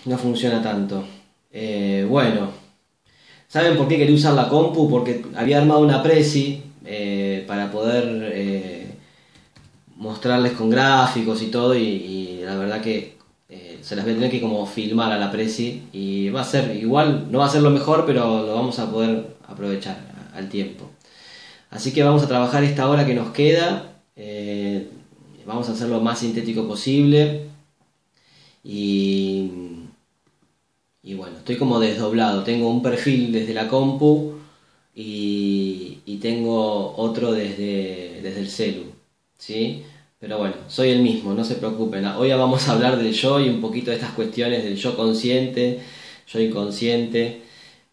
No funciona tanto. Bueno, ¿saben por qué quería usar la compu? Porque había armado una presi para poder mostrarles con gráficos y todo y la verdad que se las voy a tener que como filmar a la presi y va a ser igual, no va a ser lo mejor, pero lo vamos a poder aprovechar al tiempo. Así que vamos a trabajar esta hora que nos queda, vamos a hacer lo más sintético posible y y bueno, estoy como desdoblado. Tengo un perfil desde la compu y tengo otro desde el celu, ¿sí? Pero bueno, soy el mismo, no se preocupen. Hoy vamos a hablar del yo y un poquito de estas cuestiones del yo consciente, yo inconsciente.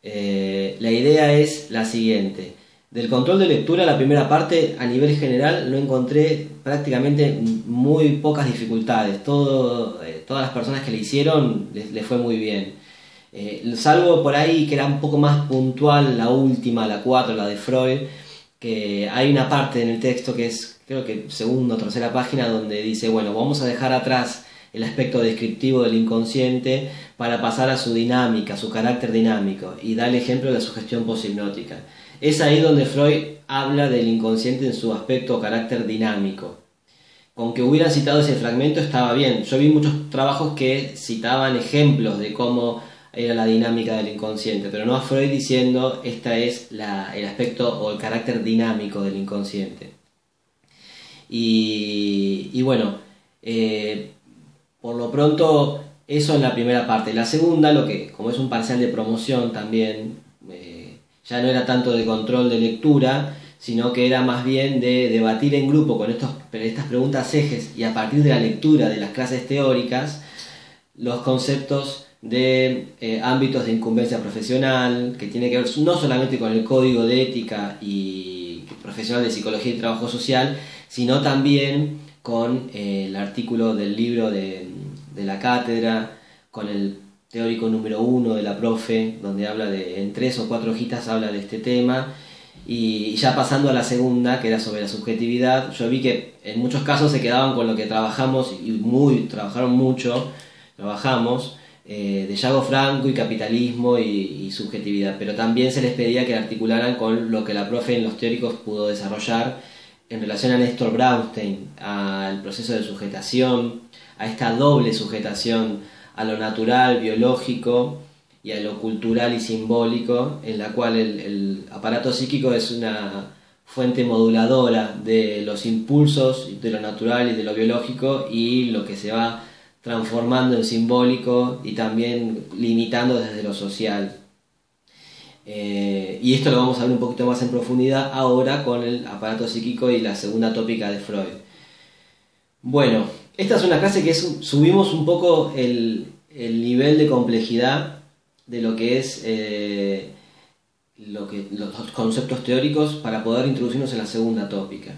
La idea es la siguiente. Del control de lectura, la primera parte, a nivel general, no encontré prácticamente muy pocas dificultades. Todas las personas que le hicieron les fue muy bien. Salvo por ahí que era un poco más puntual la última, la 4 la de Freud, que hay una parte en el texto que es, creo que segunda o tercera página, donde dice, bueno, vamos a dejar atrás el aspecto descriptivo del inconsciente para pasar a su dinámica, su carácter dinámico, y da el ejemplo de la sugestión poshipnótica. Es ahí donde Freud habla del inconsciente en su aspecto o carácter dinámico. Con que hubieran citado ese fragmento estaba bien. Yo vi muchos trabajos que citaban ejemplos de cómo era la dinámica del inconsciente, pero no a Freud diciendo este es el aspecto o el carácter dinámico del inconsciente. Y bueno, por lo pronto eso en la primera parte. La segunda, lo que como es un parcial de promoción también, ya no era tanto de control de lectura, sino que era más bien de debatir en grupo con estas preguntas ejes y a partir de la lectura de las clases teóricas, los conceptos de ámbitos de incumbencia profesional, que tiene que ver no solamente con el código de ética y profesional de psicología y trabajo social, sino también con el artículo del libro de la cátedra, con el teórico número 1 de la profe, donde habla en 3 o 4 hojitas habla de este tema. Y ya pasando a la segunda, que era sobre la subjetividad, yo vi que en muchos casos se quedaban con lo que trabajamos y trabajaron mucho, trabajamos, de Yago Franco y capitalismo y subjetividad, pero también se les pedía que articularan con lo que la profe en los teóricos pudo desarrollar en relación a Néstor Brownstein, al proceso de sujetación, a esta doble sujetación a lo natural, biológico y a lo cultural y simbólico, en la cual el aparato psíquico es una fuente moduladora de los impulsos de lo natural y de lo biológico y lo que se va transformando en simbólico y también limitando desde lo social. Y esto lo vamos a ver un poquito más en profundidad ahora con el aparato psíquico y la segunda tópica de Freud. Bueno, esta es una clase que subimos un poco el nivel de complejidad de lo que es los conceptos teóricos para poder introducirnos en la segunda tópica.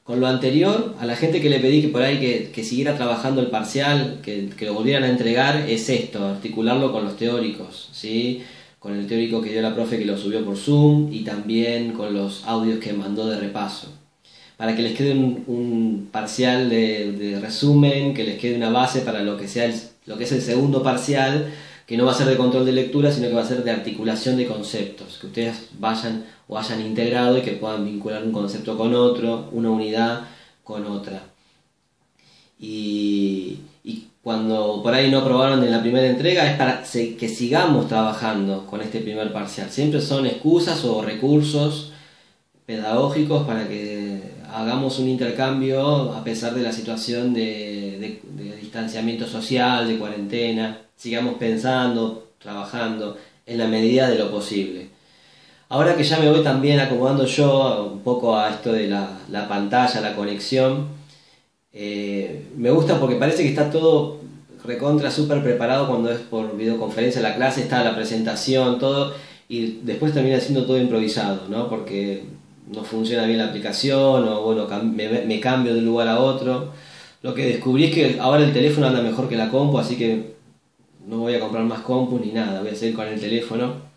Con lo anterior, a la gente que le pedí que por ahí que siguiera trabajando el parcial, que lo volvieran a entregar, es esto, articularlo con los teóricos, ¿sí? Con el teórico que dio la profe que lo subió por Zoom y también con los audios que mandó de repaso. Para que les quede un parcial de resumen, que les quede una base para lo que es el segundo parcial, que no va a ser de control de lectura, sino que va a ser de articulación de conceptos, que ustedes vayan o hayan integrado y que puedan vincular un concepto con otro, una unidad con otra. Y cuando por ahí no aprobaron en la primera entrega es para que sigamos trabajando con este primer parcial. Siempre son excusas o recursos pedagógicos para que hagamos un intercambio a pesar de la situación de distanciamiento social, de cuarentena. Sigamos pensando, trabajando en la medida de lo posible. Ahora que ya me voy también acomodando yo un poco a esto de la pantalla, la conexión, me gusta porque parece que está todo recontra súper preparado cuando es por videoconferencia la clase, está la presentación, todo, y después termina siendo todo improvisado, ¿no? Porque no funciona bien la aplicación o bueno, me cambio de un lugar a otro. Lo que descubrí es que ahora el teléfono anda mejor que la compu, así que no voy a comprar más compu ni nada, voy a seguir con el teléfono.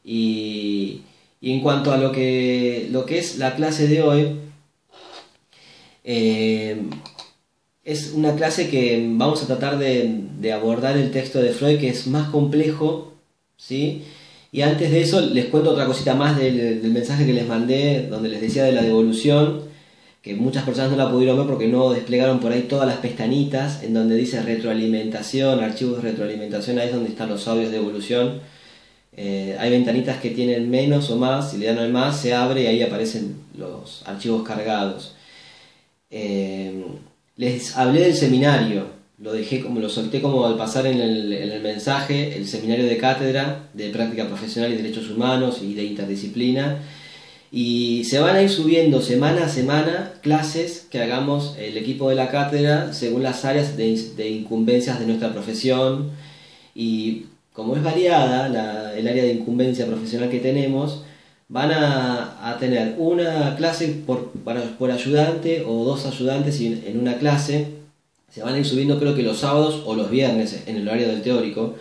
Y en cuanto a lo que es la clase de hoy, es una clase que vamos a tratar de abordar el texto de Freud, que es más complejo, ¿sí? Y antes de eso les cuento otra cosita más del mensaje que les mandé, donde les decía de la devolución, que muchas personas no la pudieron ver porque no desplegaron por ahí todas las pestañitas, en donde dice retroalimentación, archivos de retroalimentación, ahí es donde están los audios de devolución. Hay ventanitas que tienen menos o más, si le dan al más se abre y ahí aparecen los archivos cargados. Les hablé del seminario, lo solté como al pasar en el mensaje, el seminario de cátedra de práctica profesional y derechos humanos y de interdisciplina, y se van a ir subiendo semana a semana clases que hagamos el equipo de la cátedra según las áreas de incumbencias de nuestra profesión, y como es variada el área de incumbencia profesional que tenemos, van a tener una clase por ayudante o dos ayudantes en una clase. Se van a ir subiendo, creo que los sábados o los viernes en el horario del teórico.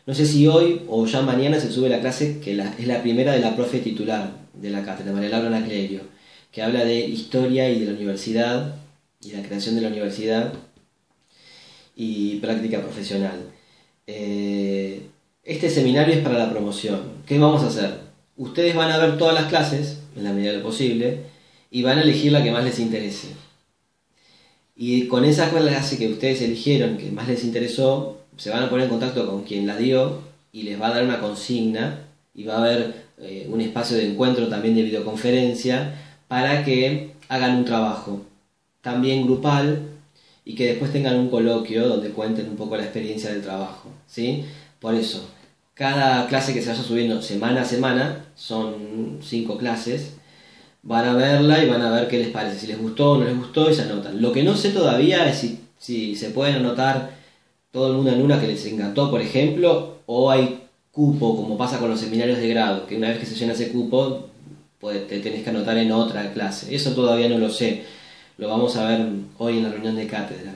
No sé si hoy o ya mañana se sube la clase, que es la primera de la profe titular de la cátedra, María Laura Naclerio, que habla de historia y de la universidad, y la creación de la universidad y práctica profesional. Este seminario es para la promoción. ¿Qué vamos a hacer? Ustedes van a ver todas las clases, en la medida de lo posible, y van a elegir la que más les interese. Y con esa clase que ustedes eligieron, que más les interesó, se van a poner en contacto con quien la dio y les va a dar una consigna, y va a haber un espacio de encuentro también de videoconferencia para que hagan un trabajo, también grupal, y que después tengan un coloquio donde cuenten un poco la experiencia del trabajo, ¿sí? Por eso, cada clase que se vaya subiendo semana a semana, son 5 clases, van a verla y van a ver qué les parece, si les gustó o no les gustó, y se anotan. Lo que no sé todavía es si se pueden anotar todo el mundo en una que les encantó, por ejemplo, o hay cupo, como pasa con los seminarios de grado, que una vez que se llena ese cupo, pues te tenés que anotar en otra clase. Eso todavía no lo sé, lo vamos a ver hoy en la reunión de cátedra.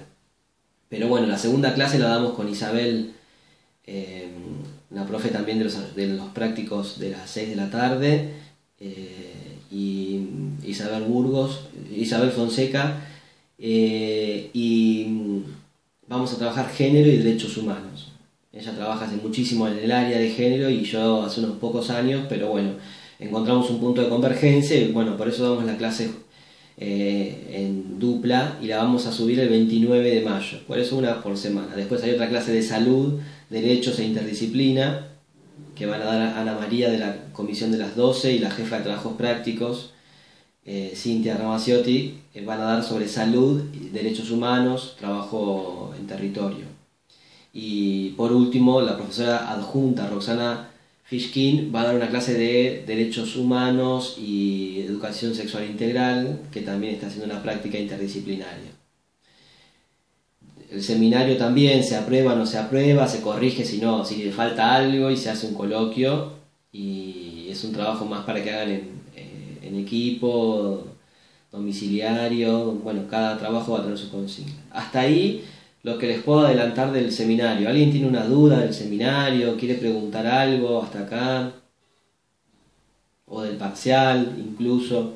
Pero bueno, la segunda clase la damos con Isabel, la profe también de los prácticos de las 6 de la tarde, y Isabel Fonseca, y vamos a trabajar género y derechos humanos. Ella trabaja hace muchísimo en el área de género y yo hace unos pocos años, pero bueno, encontramos un punto de convergencia y bueno, por eso damos la clase en dupla y la vamos a subir el 29 de mayo, por eso una por semana. Después hay otra clase de salud, derechos e interdisciplina que van a dar Ana María de la Comisión de las 12 y la jefa de trabajos prácticos, Cintia Ramaciotti, van a dar sobre salud, derechos humanos, trabajo en territorio. Y por último, la profesora adjunta Roxana Fishkin va a dar una clase de derechos humanos y educación sexual integral, que también está haciendo una práctica interdisciplinaria. El seminario también se aprueba, no se aprueba, se corrige si le falta algo y se hace un coloquio, y es un trabajo más para que hagan en equipo, domiciliario. Bueno, cada trabajo va a tener su consigna. Hasta ahí lo que les puedo adelantar del seminario. ¿Alguien tiene una duda del seminario? ¿Quiere preguntar algo hasta acá? ¿O del parcial incluso?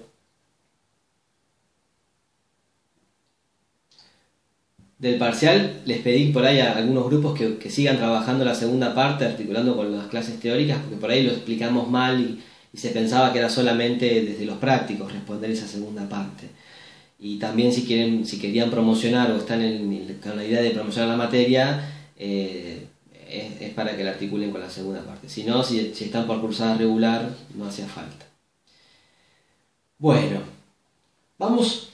Del parcial les pedí por ahí a algunos grupos que sigan trabajando la segunda parte, articulando con las clases teóricas, porque por ahí lo explicamos mal y se pensaba que era solamente desde los prácticos responder esa segunda parte. Y también si querían promocionar o están con la idea de promocionar la materia, es para que la articulen con la segunda parte. Si no, si están por cursada regular, no hacía falta. Bueno, vamos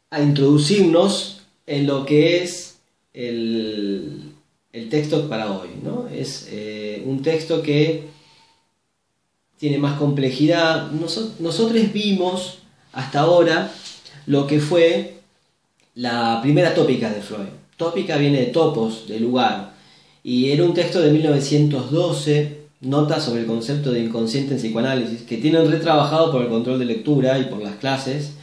a introducirnos en lo que es el texto para hoy, ¿no? Es un texto que tiene más complejidad. Nosotros vimos hasta ahora lo que fue la primera tópica de Freud. Tópica viene de topos, de lugar, y era un texto de 1912, Notas sobre el concepto de inconsciente en psicoanálisis, que tienen retrabajado por el control de lectura y por las clases,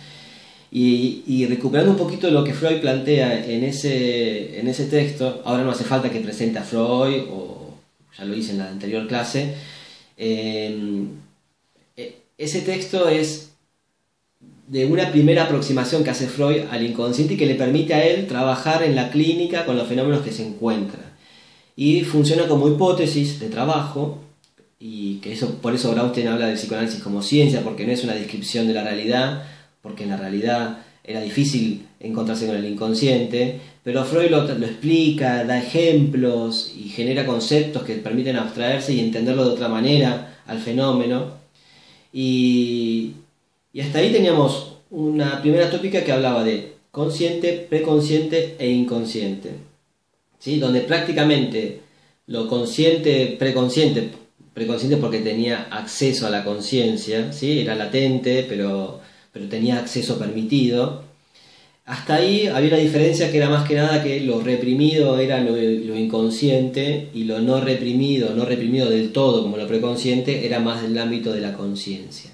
y recuperando un poquito lo que Freud plantea en ese texto. Ahora no hace falta que presente a Freud, o ya lo hice en la anterior clase. Ese texto es de una primera aproximación que hace Freud al inconsciente y que le permite a él trabajar en la clínica con los fenómenos que se encuentran. Y funciona como hipótesis de trabajo, y que eso, por eso Baustein habla del psicoanálisis como ciencia, porque no es una descripción de la realidad, porque en la realidad era difícil encontrarse con el inconsciente, pero Freud lo explica, da ejemplos y genera conceptos que permiten abstraerse y entenderlo de otra manera al fenómeno. Y hasta ahí teníamos una primera tópica que hablaba de consciente, preconsciente e inconsciente, ¿sí? Donde prácticamente lo consciente, preconsciente porque tenía acceso a la conciencia, ¿sí? Era latente, pero tenía acceso permitido. Hasta ahí había una diferencia que era más que nada que lo reprimido era lo inconsciente y lo no reprimido del todo como lo preconsciente, era más del ámbito de la conciencia.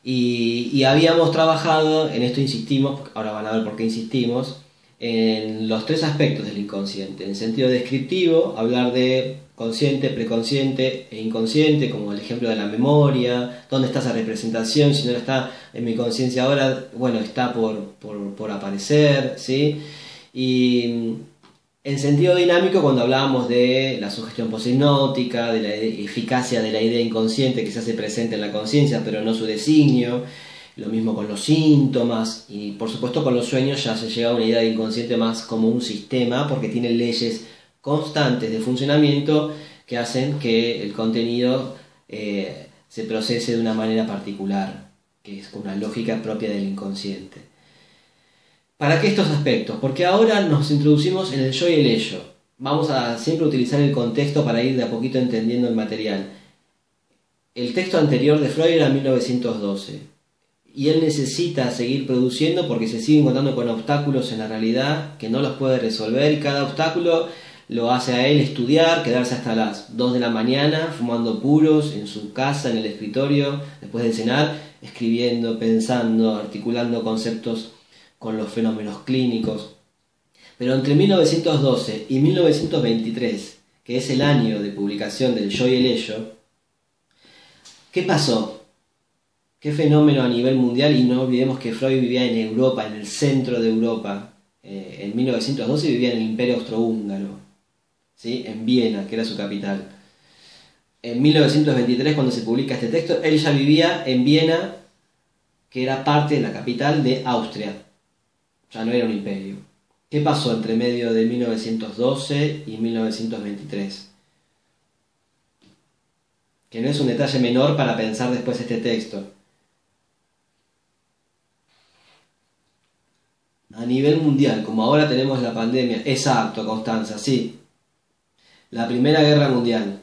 Y habíamos trabajado, en esto insistimos, ahora van a ver por qué insistimos, en los tres aspectos del inconsciente. En el sentido descriptivo, hablar de consciente, preconsciente e inconsciente, como el ejemplo de la memoria, dónde está esa representación, si no está en mi conciencia ahora, bueno, está por aparecer, ¿sí? Y en sentido dinámico, cuando hablábamos de la sugestión poshipnótica, de la eficacia de la idea inconsciente que se hace presente en la conciencia, pero no su designio, lo mismo con los síntomas, y por supuesto con los sueños ya se llega a una idea de inconsciente más como un sistema, porque tiene leyes constantes de funcionamiento que hacen que el contenido se procese de una manera particular, que es una lógica propia del inconsciente. ¿Para qué estos aspectos? Porque ahora nos introducimos en el yo y el ello. Vamos a siempre utilizar el contexto para ir de a poquito entendiendo el material. El texto anterior de Freud era 1912 y él necesita seguir produciendo porque se sigue encontrando con obstáculos en la realidad que no los puede resolver, y cada obstáculo lo hace a él estudiar, quedarse hasta las 2 de la mañana fumando puros en su casa, en el escritorio, después de cenar, escribiendo, pensando, articulando conceptos con los fenómenos clínicos. Pero entre 1912 y 1923, que es el año de publicación del Yo y el Ello, ¿qué pasó? ¿Qué fenómeno a nivel mundial? Y no olvidemos que Freud vivía en Europa, en el centro de Europa. En 1912 vivía en el Imperio Austrohúngaro, ¿sí? En Viena, que era su capital. En 1923, cuando se publica este texto, él ya vivía en Viena, que era parte de la capital de Austria. Ya no era un imperio. ¿Qué pasó entre medio de 1912 y 1923? Que no es un detalle menor para pensar después este texto. A nivel mundial, como ahora tenemos la pandemia, exacto, Constanza, sí. La Primera Guerra Mundial,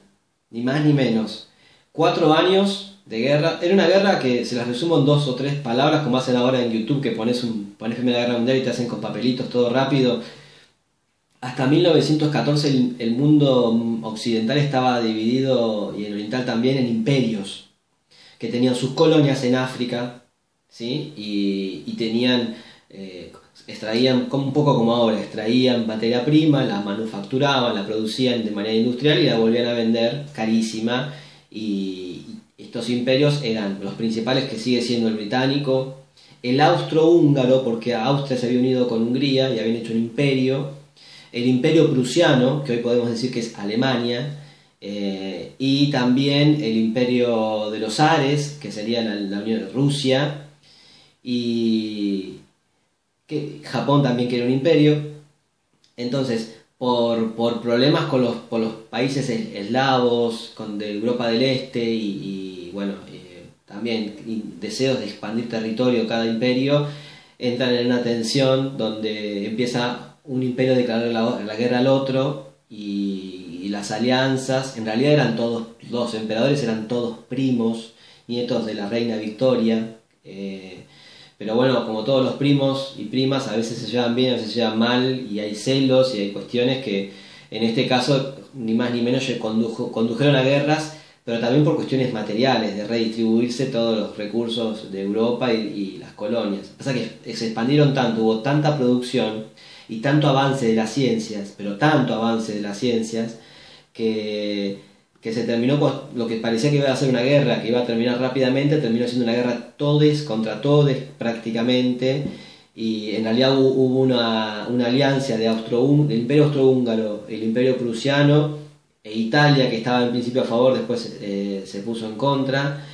ni más ni menos. 4 años de guerra. Era una guerra que se las resumo en 2 o 3 palabras, como hacen ahora en YouTube, que pones Primera Guerra Mundial y te hacen con papelitos todo rápido. Hasta 1914 el mundo occidental estaba dividido, y el oriental también, en imperios, que tenían sus colonias en África, ¿sí? Y tenían, extraían, un poco como ahora, extraían materia prima, la manufacturaban, la producían de manera industrial y la volvían a vender carísima. Y estos imperios eran los principales, que sigue siendo el británico, el austrohúngaro, porque Austria se había unido con Hungría y habían hecho un imperio, el imperio prusiano, que hoy podemos decir que es Alemania, y también el imperio de los zares, que sería la Unión de Rusia, y que Japón también, que era un imperio. Entonces, por problemas con los países eslavos, de Europa del Este, y bueno, también deseos de expandir territorio cada imperio, entran en una tensión donde empieza un imperio a declarar la guerra al otro, y las alianzas, en realidad eran todos, los emperadores eran todos primos, nietos de la reina Victoria, pero bueno, como todos los primos y primas, a veces se llevan bien, a veces se llevan mal, y hay celos y hay cuestiones que en este caso ni más ni menos condujeron a guerras, pero también por cuestiones materiales, de redistribuirse todos los recursos de Europa y las colonias. Pasa que se expandieron tanto, hubo tanta producción y tanto avance de las ciencias, pero tanto avance de las ciencias, que que se terminó con lo que parecía que iba a ser una guerra, que iba a terminar rápidamente, terminó siendo una guerra todes contra todes prácticamente, y en realidad hubo una alianza de del Imperio Austrohúngaro, el Imperio Prusiano e Italia, que estaba en principio a favor, después se puso en contra,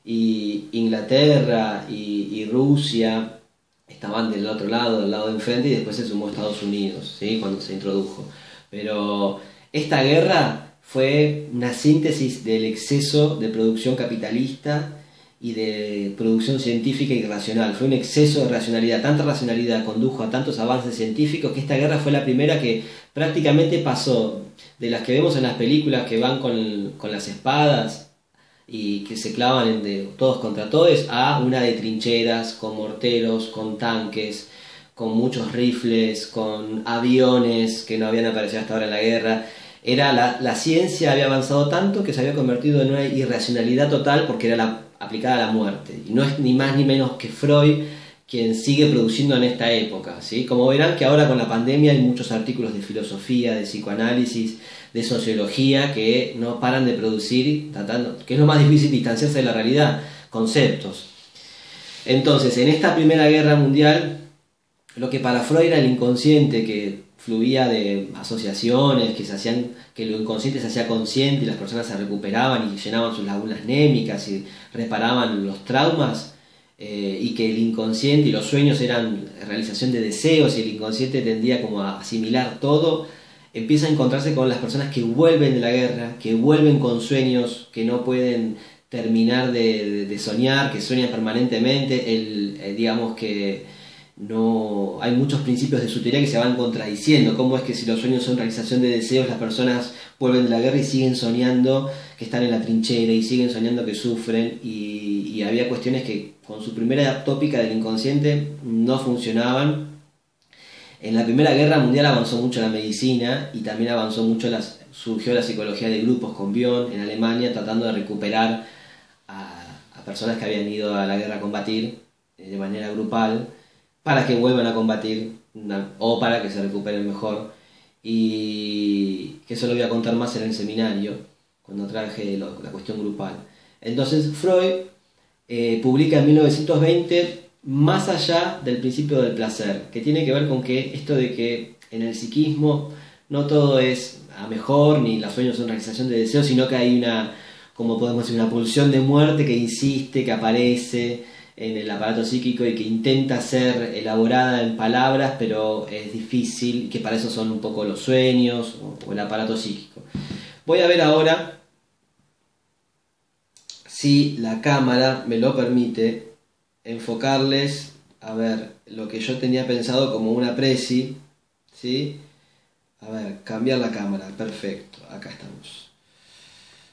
y Inglaterra y Rusia estaban del otro lado, del lado de enfrente, y después se sumó Estados Unidos, ¿sí? Cuando se introdujo. Pero esta guerra fue una síntesis del exceso de producción capitalista y de producción científica y racional. Fue un exceso de racionalidad. Tanta racionalidad condujo a tantos avances científicos que esta guerra fue la primera que prácticamente pasó de las que vemos en las películas, que van con las espadas y que se clavan de todos contra todos, a una de trincheras, con morteros, con tanques, con muchos rifles, con aviones que no habían aparecido hasta ahora en la guerra. La ciencia había avanzado tanto que se había convertido en una irracionalidad total, porque era aplicada a la muerte. Y no es ni más ni menos que Freud quien sigue produciendo en esta época, ¿sí? Como verán que ahora con la pandemia hay muchos artículos de filosofía, de psicoanálisis, de sociología que no paran de producir, que es lo más difícil, distanciarse de la realidad, conceptos. Entonces, en esta Primera Guerra Mundial, lo que para Freud era el inconsciente, que fluía de asociaciones, que lo inconsciente se hacía consciente y las personas se recuperaban y llenaban sus lagunas némicas y reparaban los traumas, y que el inconsciente y los sueños eran realización de deseos y el inconsciente tendía como a asimilar todo, empieza a encontrarse con las personas que vuelven de la guerra, que vuelven con sueños que no pueden terminar de soñar, que sueñan permanentemente, digamos que no hay muchos principios de su teoría que se van contradiciendo. ¿Cómo es que si los sueños son realización de deseos, las personas vuelven de la guerra y siguen soñando que están en la trinchera y siguen soñando que sufren? Y había cuestiones que con su primera tópica del inconsciente no funcionaban. En la Primera Guerra Mundial avanzó mucho la medicina y también avanzó mucho surgió la psicología de grupos con Bion en Alemania, tratando de recuperar a personas que habían ido a la guerra a combatir de manera grupal, para que vuelvan a combatir o para que se recuperen mejor. Y que eso lo voy a contar más en el seminario, cuando traje la cuestión grupal. Entonces Freud publica en 1920 Más allá del principio del placer, que tiene que ver con que esto de que en el psiquismo no todo es a mejor, ni los sueños son realización de deseos, sino que hay como podemos decir, una pulsión de muerte que insiste, que aparece en el aparato psíquico y que intenta ser elaborada en palabras, pero es difícil, que para eso son un poco los sueños o el aparato psíquico. Voy a ver ahora, si la cámara me lo permite, enfocarles a ver lo que yo tenía pensado como una presi, ¿sí? A ver, cambiar la cámara, perfecto, acá estamos.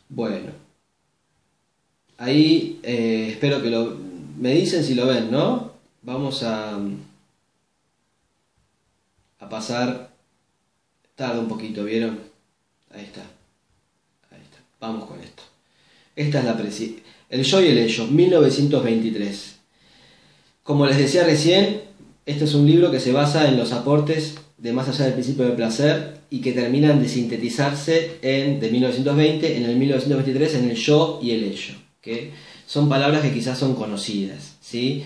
Bueno, ahí espero que me dicen si lo ven, ¿no? Vamos a pasar, tarda un poquito, ¿vieron? Ahí está, vamos con esto. Esta es la presi, El yo y el ello, 1923. Como les decía recién, este es un libro que se basa en los aportes de Más allá del principio del placer y que terminan de sintetizarse de 1920 en el 1923 en el yo y el ello, que son palabras que quizás son conocidas, ¿sí?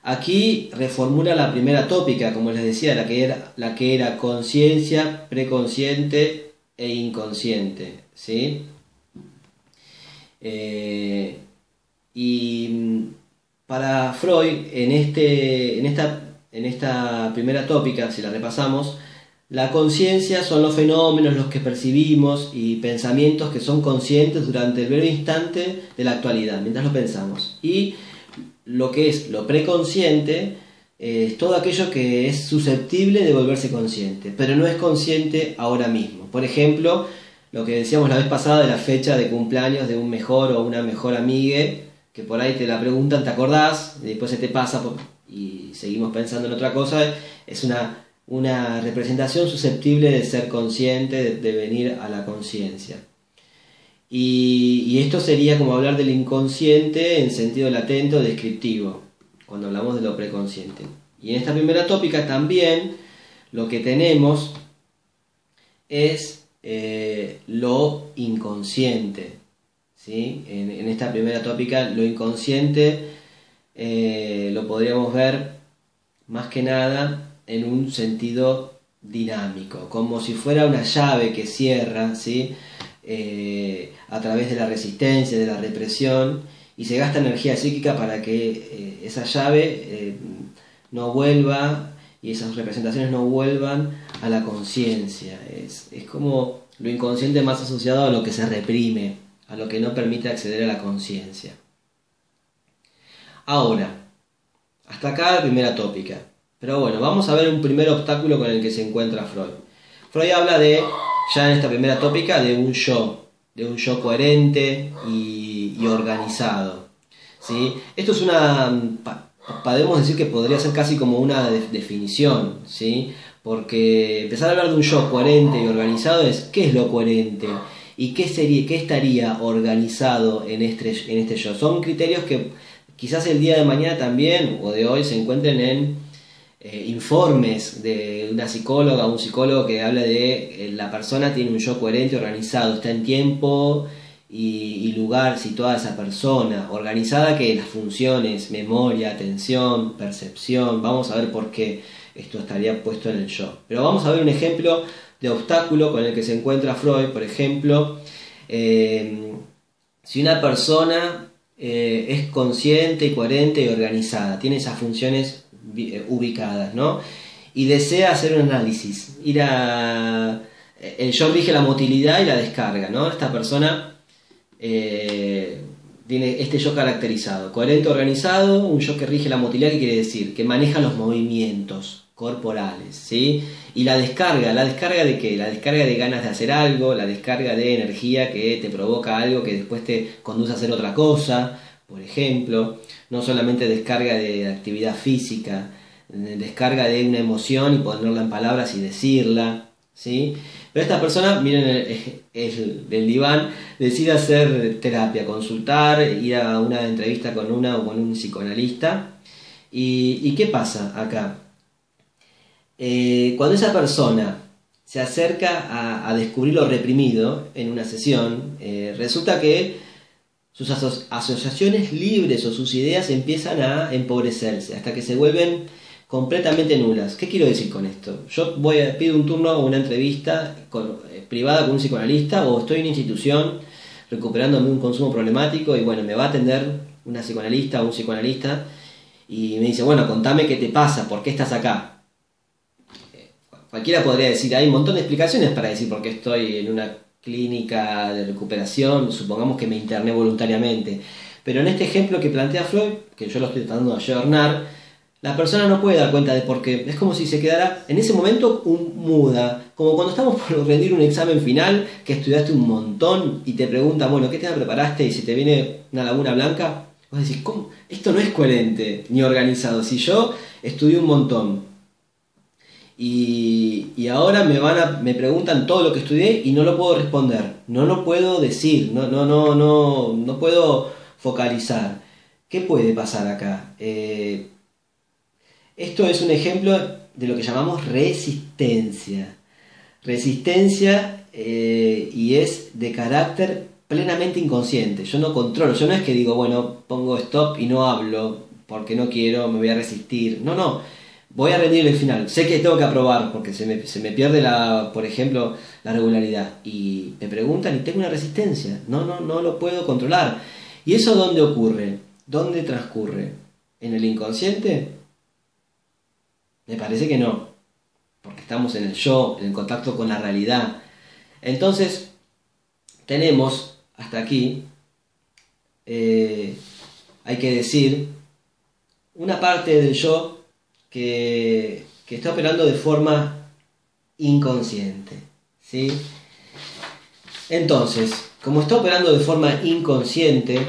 Aquí reformula la primera tópica, como les decía, la que era conciencia, preconsciente e inconsciente, ¿sí? Y para Freud, en esta primera tópica, si la repasamos, la conciencia son los fenómenos, los que percibimos y pensamientos que son conscientes durante el breve instante de la actualidad, mientras lo pensamos. Y lo que es lo preconsciente es todo aquello que es susceptible de volverse consciente, pero no es consciente ahora mismo. Por ejemplo, lo que decíamos la vez pasada de la fecha de cumpleaños de un mejor o una mejor amigue, que por ahí te la preguntan, ¿te acordás? Y después se te pasa y seguimos pensando en otra cosa. Es una representación susceptible de ser consciente, de venir a la conciencia. Y esto sería como hablar del inconsciente en sentido latente o descriptivo, cuando hablamos de lo preconsciente. Y en esta primera tópica también lo que tenemos es lo inconsciente, ¿sí? En esta primera tópica, lo inconsciente lo podríamos ver más que nada en un sentido dinámico, como si fuera una llave que cierra, ¿sí? A través de la resistencia, de la represión, y se gasta energía psíquica para que esa llave no vuelva y esas representaciones no vuelvan a la conciencia. Es como lo inconsciente más asociado a lo que se reprime, a lo que no permite acceder a la conciencia. Ahora, hasta acá la primera tópica. Pero bueno, vamos a ver un primer obstáculo con el que se encuentra Freud. Freud habla ya en esta primera tópica, de un yo coherente y organizado, ¿sí? Esto es podemos decir que podría ser casi como una definición, ¿sí? Porque empezar a hablar de un yo coherente y organizado es, ¿qué es lo coherente? ¿Y qué estaría organizado en este yo? Son criterios que quizás el día de mañana también, o de hoy, se encuentren en informes de una psicóloga o un psicólogo que habla de la persona tiene un yo coherente, organizado, está en tiempo y lugar situada esa persona, organizada, que las funciones, memoria, atención, percepción, vamos a ver por qué esto estaría puesto en el yo. Pero vamos a ver un ejemplo de obstáculo con el que se encuentra Freud. Por ejemplo, si una persona es consciente y coherente y organizada, tiene esas funciones ubicadas, ¿no? Y desea hacer un análisis, el yo rige la motilidad y la descarga, ¿no? Esta persona tiene este yo caracterizado, coherente, organizado, un yo que rige la motilidad, que quiere decir que maneja los movimientos corporales, ¿sí? Y la descarga ¿de qué? La descarga de ganas de hacer algo, la descarga de energía que te provoca algo que después te conduce a hacer otra cosa, por ejemplo, no solamente descarga de actividad física, descarga de una emoción y ponerla en palabras y decirla, ¿sí? Pero esta persona, miren del diván, decide hacer terapia, consultar, ir a una entrevista con una o con un psicoanalista. ¿Y qué pasa acá? Cuando esa persona se acerca a descubrir lo reprimido en una sesión, resulta que sus asociaciones libres o sus ideas empiezan a empobrecerse hasta que se vuelven completamente nulas. ¿Qué quiero decir con esto? Yo pido un turno o una entrevista privada con un psicoanalista, o estoy en una institución recuperándome un consumo problemático y bueno, me va a atender una psicoanalista o un psicoanalista y me dice, bueno, contame qué te pasa, por qué estás acá. Cualquiera podría decir, hay un montón de explicaciones para decir por qué estoy en una clínica de recuperación, supongamos que me interné voluntariamente. Pero en este ejemplo que plantea Freud, que yo lo estoy tratando de ayornar, la persona no puede dar cuenta de por qué. Es como si se quedara en ese momento muda, como cuando estamos por rendir un examen final, que estudiaste un montón y te preguntan, bueno, ¿qué tema preparaste? Y si te viene una laguna blanca, vos decís, ¿cómo? Esto no es coherente ni organizado. Si yo estudié un montón y ahora me preguntan todo lo que estudié y no lo puedo responder, no lo puedo decir, no puedo focalizar. ¿Qué puede pasar acá? Esto es un ejemplo de lo que llamamos resistencia. Resistencia y es de carácter plenamente inconsciente. Yo no controlo, yo no es que digo, bueno, pongo stop y no hablo porque no quiero, me voy a resistir. No, voy a rendir el final. Sé que tengo que aprobar porque se me pierde, por ejemplo, la regularidad. Y me preguntan y tengo una resistencia. No lo puedo controlar. ¿Y eso dónde ocurre? ¿Dónde transcurre? ¿En el inconsciente? Me parece que no, porque estamos en el yo, en el contacto con la realidad. Entonces, tenemos hasta aquí, hay que decir, una parte del yo que está operando de forma inconsciente, ¿sí? Entonces, como está operando de forma inconsciente,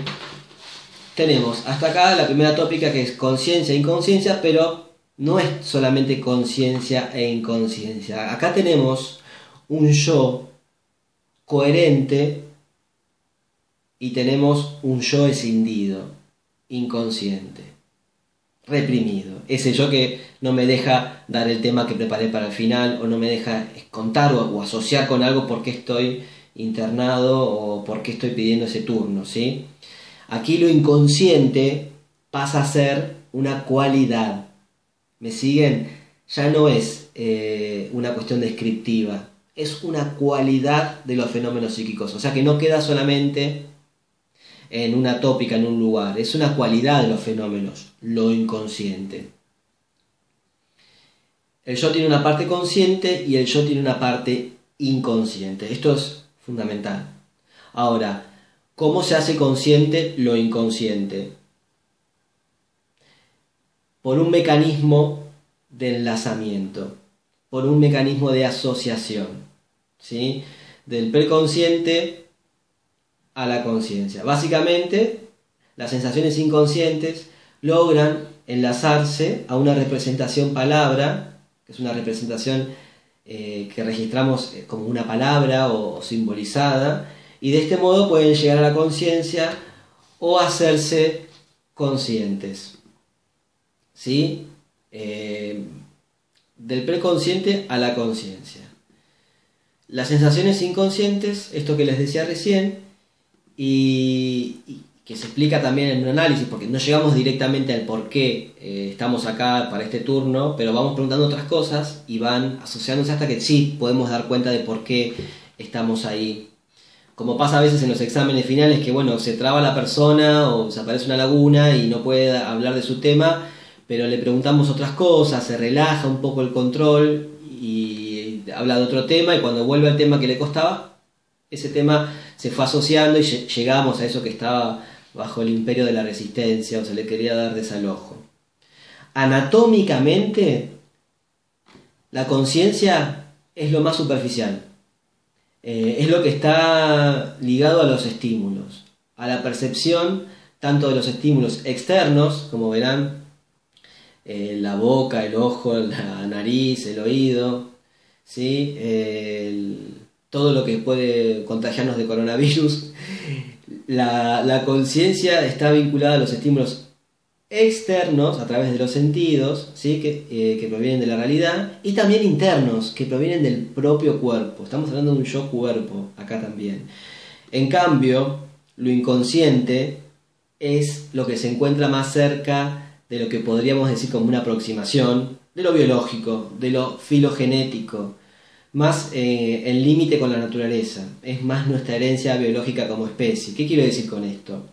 tenemos hasta acá la primera tópica, que es conciencia e inconsciencia, pero no es solamente conciencia e inconsciencia. Acá tenemos un yo coherente y tenemos un yo escindido, inconsciente. reprimido. Ese yo que no me deja dar el tema que preparé para el final, o no me deja contar o asociar con algo por qué estoy internado o por qué estoy pidiendo ese turno, ¿sí? Aquí lo inconsciente pasa a ser una cualidad. ¿Me siguen? Ya no es una cuestión descriptiva, es una cualidad de los fenómenos psíquicos. O sea que no queda solamente en una tópica, en un lugar, es una cualidad de los fenómenos, lo inconsciente. El yo tiene una parte consciente y el yo tiene una parte inconsciente. Esto es fundamental. Ahora, ¿cómo se hace consciente lo inconsciente? Por un mecanismo de enlazamiento, por un mecanismo de asociación, ¿sí? Del preconsciente a la conciencia. Básicamente, las sensaciones inconscientes logran enlazarse a una representación palabra, que es una representación que registramos como una palabra o simbolizada, y de este modo pueden llegar a la conciencia o hacerse conscientes. ¿Sí? Del preconsciente a la conciencia. Las sensaciones inconscientes, esto que les decía recién, y que se explica también en un análisis, porque no llegamos directamente al por qué estamos acá para este turno, pero vamos preguntando otras cosas y van asociándose hasta que sí podemos dar cuenta de por qué estamos ahí. Como pasa a veces en los exámenes finales, que bueno, se traba la persona o se aparece una laguna y no puede hablar de su tema, pero le preguntamos otras cosas, se relaja un poco el control y habla de otro tema, y cuando vuelve al tema que le costaba, ese tema se fue asociando y llegamos a eso que estaba bajo el imperio de la resistencia, o se le quería dar desalojo. Anatómicamente, la conciencia es lo más superficial. Es lo que está ligado a los estímulos, a la percepción tanto de los estímulos externos, como verán, la boca, el ojo, la nariz, el oído, ¿sí? Todo lo que puede contagiarnos de coronavirus. La conciencia está vinculada a los estímulos externos a través de los sentidos, ¿sí? Que provienen de la realidad, y también internos, que provienen del propio cuerpo. Estamos hablando de un yo cuerpo acá también. En cambio, lo inconsciente es lo que se encuentra más cerca de lo que podríamos decir como una aproximación de lo biológico, de lo filogenético, más en límite con la naturaleza. Es más nuestra herencia biológica como especie. ¿Qué quiero decir con esto?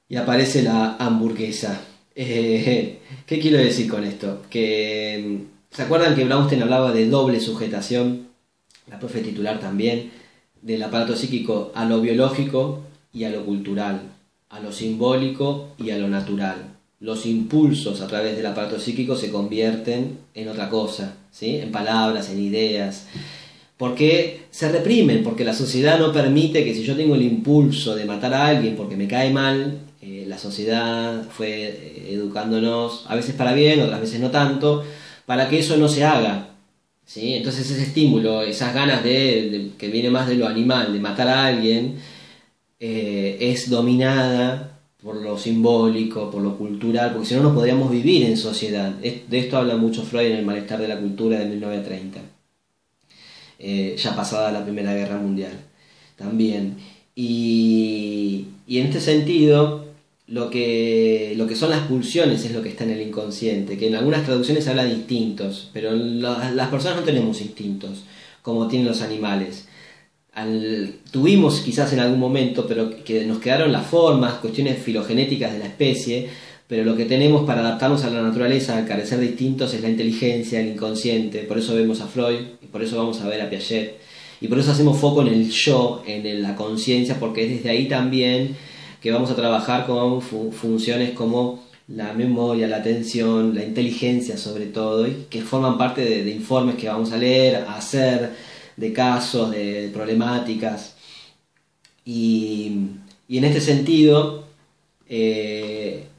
Y aparece la hamburguesa. ¿Qué quiero decir con esto? Que, ¿se acuerdan que Brownstein hablaba de doble sujetación? La profe titular también, del aparato psíquico a lo biológico y a lo cultural, a lo simbólico y a lo natural. Los impulsos a través del aparato psíquico se convierten en otra cosa, ¿sí? En palabras, en ideas. ¿Por qué se reprimen? Porque la sociedad no permite que, si yo tengo el impulso de matar a alguien porque me cae mal, la sociedad fue educándonos, a veces para bien, otras veces no tanto, para que eso no se haga, ¿sí? Entonces ese estímulo, esas ganas que viene más de lo animal, de matar a alguien, es dominada por lo simbólico, por lo cultural, porque si no, no podríamos vivir en sociedad. De esto habla mucho Freud en El malestar de la cultura de 1930, ya pasada la Primera Guerra Mundial también. Y en este sentido, lo que son las pulsiones es lo que está en el inconsciente, que en algunas traducciones habla de instintos, pero las personas no tenemos instintos como tienen los animales. Tuvimos quizás en algún momento, pero que nos quedaron las formas, cuestiones filogenéticas de la especie, pero lo que tenemos para adaptarnos a la naturaleza, al carecer de instintos, es la inteligencia, el inconsciente. Por eso vemos a Freud, y por eso vamos a ver a Piaget, y por eso hacemos foco en el yo, en la conciencia, porque es desde ahí también que vamos a trabajar con funciones como la memoria, la atención, la inteligencia sobre todo, y que forman parte de informes que vamos a leer, a hacer, de casos, de problemáticas. Y en este sentido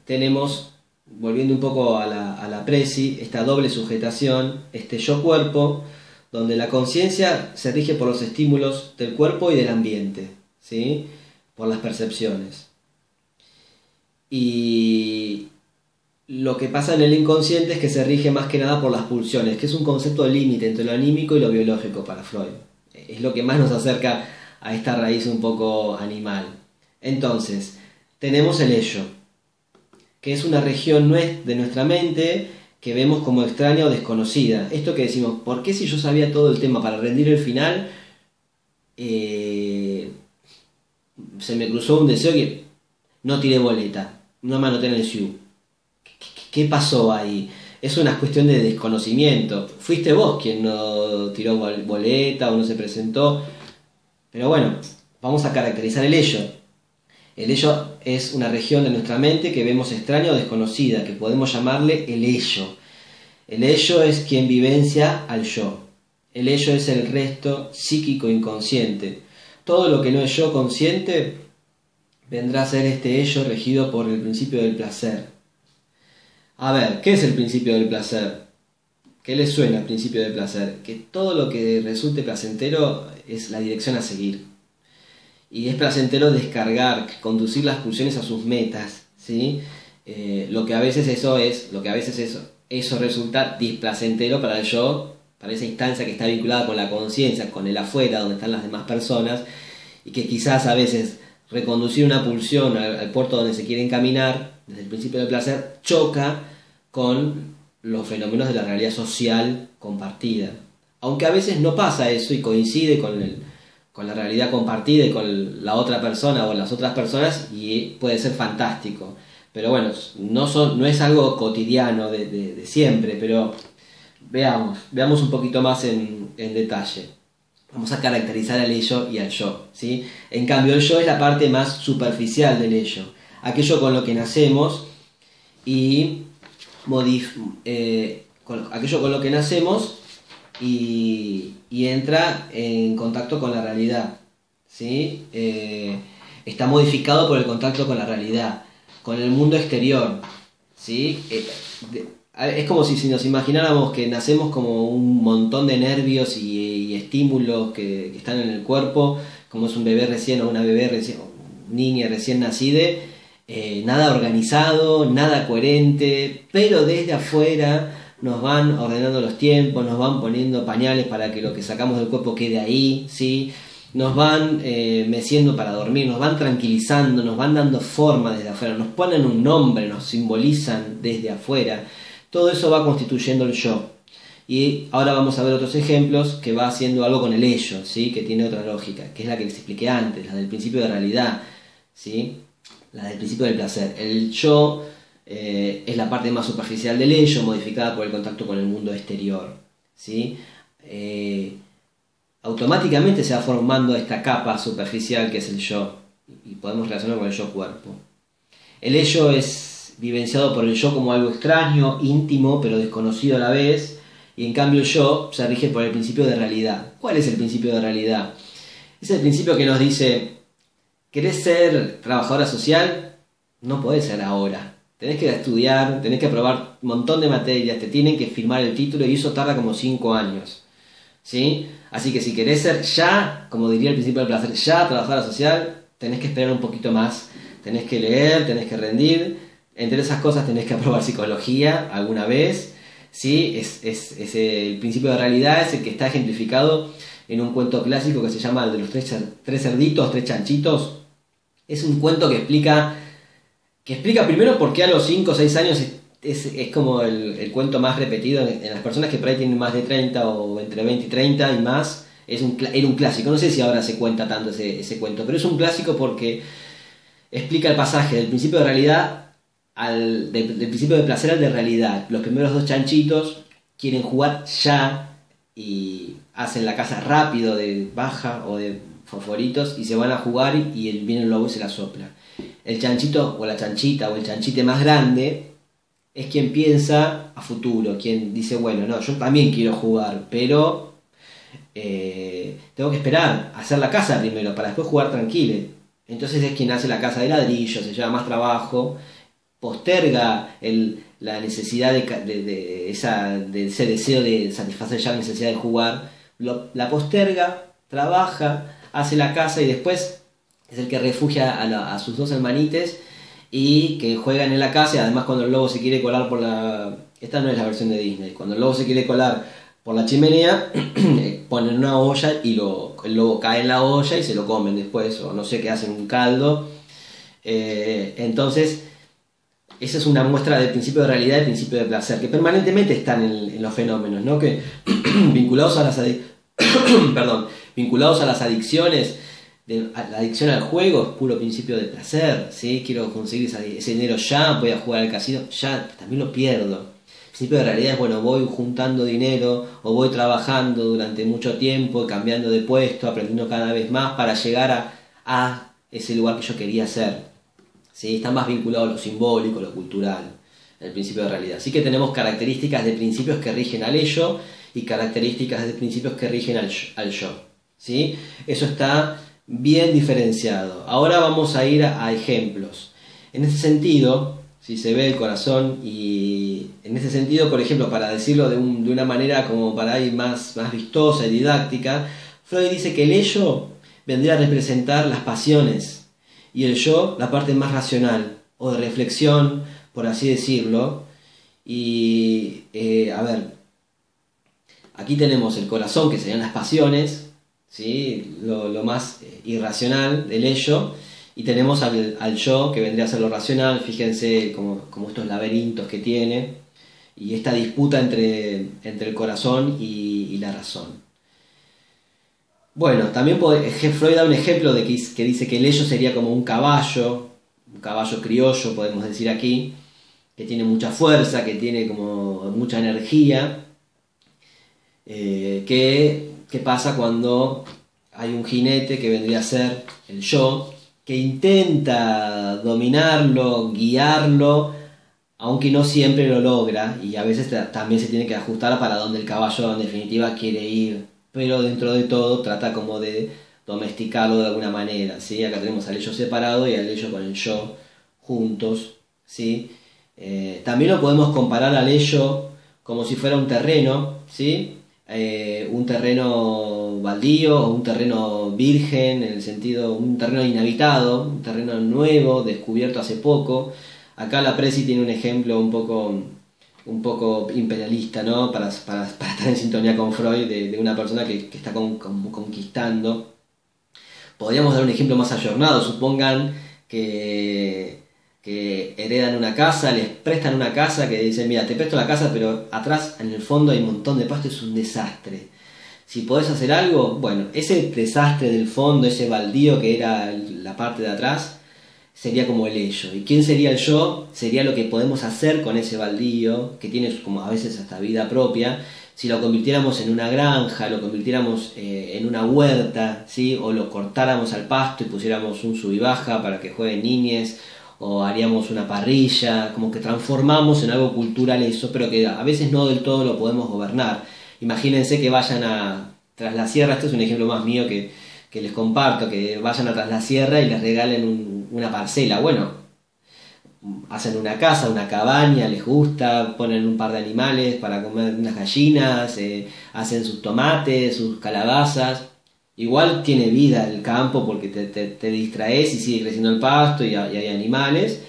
tenemos, volviendo un poco a la presi, esta doble sujetación, este yo-cuerpo, donde la conciencia se rige por los estímulos del cuerpo y del ambiente, ¿sí? Por las percepciones. Y lo que pasa en el inconsciente es que se rige más que nada por las pulsiones, que es un concepto de límite entre lo anímico y lo biológico para Freud. Es lo que más nos acerca a esta raíz un poco animal. Entonces, tenemos el ello, que es una región de nuestra mente que vemos como extraña o desconocida. Esto que decimos, ¿por qué si yo sabía todo el tema para rendir el final, se me cruzó un deseo que no tiré boleta, no me anoté en el SIU? ¿Qué pasó ahí? Es una cuestión de desconocimiento. Fuiste vos quien no tiró boleta o no se presentó. Pero bueno, vamos a caracterizar el ello. El ello es una región de nuestra mente que vemos extraña o desconocida, que podemos llamarle el ello. El ello es quien vivencia al yo. El ello es el resto psíquico inconsciente. Todo lo que no es yo consciente vendrá a ser este ello regido por el principio del placer. A ver, ¿qué es el principio del placer? ¿Qué les suena al principio del placer? Que todo lo que resulte placentero es la dirección a seguir. Y es placentero descargar, conducir las pulsiones a sus metas, ¿sí? Lo que a veces eso resulta displacentero para el yo, para esa instancia que está vinculada con la conciencia, con el afuera, donde están las demás personas, y que quizás a veces reconducir una pulsión al puerto donde se quiere encaminar, desde el principio del placer, choca con los fenómenos de la realidad social compartida. Aunque a veces no pasa eso y coincide con la realidad compartida y con la otra persona o las otras personas, y puede ser fantástico. Pero bueno, no es algo cotidiano de siempre, pero veamos un poquito más en detalle. Vamos a caracterizar al ello y al yo, ¿sí? En cambio, el yo es la parte más superficial del ello, aquello con lo que nacemos y entra en contacto con la realidad, ¿sí? Está modificado por el contacto con la realidad, con el mundo exterior, ¿sí? Es como si nos imagináramos que nacemos como un montón de nervios y estímulos que están en el cuerpo, como es un bebé recién o una niña recién nacida, nada organizado, nada coherente, pero desde afuera nos van ordenando los tiempos, nos van poniendo pañales para que lo que sacamos del cuerpo quede ahí, ¿sí? Nos van meciendo para dormir, nos van tranquilizando, nos van dando forma desde afuera, nos ponen un nombre, nos simbolizan desde afuera. Todo eso va constituyendo el yo. Y ahora vamos a ver otros ejemplos que va haciendo algo con el ello, ¿sí? Que tiene otra lógica, que es la que les expliqué antes, la del principio de realidad, ¿sí? La del principio del placer. El yo es la parte más superficial del ello, modificada por el contacto con el mundo exterior, ¿sí? Automáticamente se va formando esta capa superficial que es el yo, y podemos relacionarlo con el yo cuerpo. El ello es vivenciado por el yo como algo extraño, íntimo, pero desconocido a la vez, y en cambio el yo se rige por el principio de realidad. ¿Cuál es el principio de realidad? Es el principio que nos dice: ¿querés ser trabajadora social? No podés ser ahora. Tenés que estudiar, tenés que aprobar un montón de materias, te tienen que firmar el título y eso tarda como 5 años, ¿sí? Así que si querés ser ya, como diría el principio del placer, ya trabajadora social, tenés que esperar un poquito más. Tenés que leer, tenés que rendir. Entre esas cosas tenés que aprobar psicología alguna vez, ¿sí? Es el principio de realidad, es el que está ejemplificado en un cuento clásico que se llama el de los tres cerditos, tres chanchitos. Es un cuento que explica primero por qué a los 5 o 6 años es como el cuento más repetido en las personas que por ahí tienen más de 30 o entre 20 y 30 y más. Era un clásico, no sé si ahora se cuenta tanto ese cuento, pero es un clásico porque explica el pasaje del principio de realidad del principio de placer al de realidad. Los primeros dos chanchitos quieren jugar ya y hacen la casa rápido de paja o de fosforitos y se van a jugar y viene el lobo y se la sopla. El chanchito o la chanchita o el chanchite más grande es quien piensa a futuro, quien dice, bueno, no, yo también quiero jugar, pero tengo que esperar a hacer la casa primero para después jugar tranquilo. Entonces es quien hace la casa de ladrillo, se lleva más trabajo, posterga la necesidad de ese deseo de satisfacer ya la necesidad de jugar, la posterga, trabaja, hace la casa y después es el que refugia a sus dos hermanites y que juegan en la casa, y además cuando el lobo se quiere colar por la... Esta no es la versión de Disney. Cuando el lobo se quiere colar por la chimenea, ponen una olla y el lobo cae en la olla y se lo comen después, o no sé qué, hacen un caldo. Entonces, esa es una muestra del principio de realidad y del principio de placer, que permanentemente están en los fenómenos, ¿no? Que vinculados a las perdón, vinculados a las adicciones. La adicción al juego es puro principio de placer, ¿sí? Quiero conseguir ese dinero ya, voy a jugar al casino, ya, también lo pierdo. El principio de realidad es, bueno, voy juntando dinero o voy trabajando durante mucho tiempo, cambiando de puesto, aprendiendo cada vez más para llegar a ese lugar que yo quería ser, ¿sí? Está más vinculado a lo simbólico, a lo cultural, el principio de realidad. Así que tenemos características de principios que rigen al ello y características de principios que rigen al yo, ¿sí? Eso está bien diferenciado. Ahora vamos a ir a ejemplos. En este sentido, si se ve el corazón, y en este sentido, por ejemplo, para decirlo de una manera como para ir más vistosa y didáctica, Freud dice que el ello vendría a representar las pasiones y el yo la parte más racional o de reflexión, por así decirlo. Y a ver, aquí tenemos el corazón, que serían las pasiones, ¿sí? Lo más irracional del ello, y tenemos al yo, que vendría a ser lo racional. Fíjense como estos laberintos que tiene y esta disputa entre el corazón y la razón. Bueno, también Freud da un ejemplo de que dice que el ello sería como un caballo criollo, podemos decir aquí, que tiene mucha fuerza, que tiene como mucha energía. ¿Qué pasa cuando hay un jinete, que vendría a ser el yo, que intenta dominarlo, guiarlo, aunque no siempre lo logra, y a veces también se tiene que ajustar para donde el caballo en definitiva quiere ir, pero dentro de todo trata como de domesticarlo de alguna manera, ¿sí? Acá tenemos al ello separado y al ello con el yo juntos, ¿sí? También lo podemos comparar al ello como si fuera un terreno, ¿sí? Un terreno baldío o un terreno virgen, en el sentido, un terreno inhabitado, un terreno nuevo, descubierto hace poco. Acá la Presi tiene un ejemplo un poco imperialista, ¿no? Para estar en sintonía con Freud, de una persona que está conquistando. Podríamos dar un ejemplo más ayornado. Supongan que heredan una casa, les prestan una casa, que dicen, mira, te presto la casa, pero atrás en el fondo hay un montón de pasto, es un desastre. Si podés hacer algo, bueno, ese desastre del fondo, ese baldío que era la parte de atrás, sería como el ello. ¿Y quién sería el yo? Sería lo que podemos hacer con ese baldío, que tiene como a veces hasta vida propia. Si lo convirtiéramos en una granja, lo convirtiéramos en una huerta, ¿sí? O lo cortáramos al pasto y pusiéramos un sub y baja para que jueguen niñes, o haríamos una parrilla, como que transformamos en algo cultural eso, pero que a veces no del todo lo podemos gobernar. Imagínense que vayan tras la sierra, este es un ejemplo más mío que les comparto, que vayan a tras la sierra y les regalen una parcela. Bueno, hacen una casa, una cabaña, les gusta, ponen un par de animales para comer, unas gallinas, hacen sus tomates, sus calabazas. Igual tiene vida el campo porque te distraes y sigue creciendo el pasto y hay animales,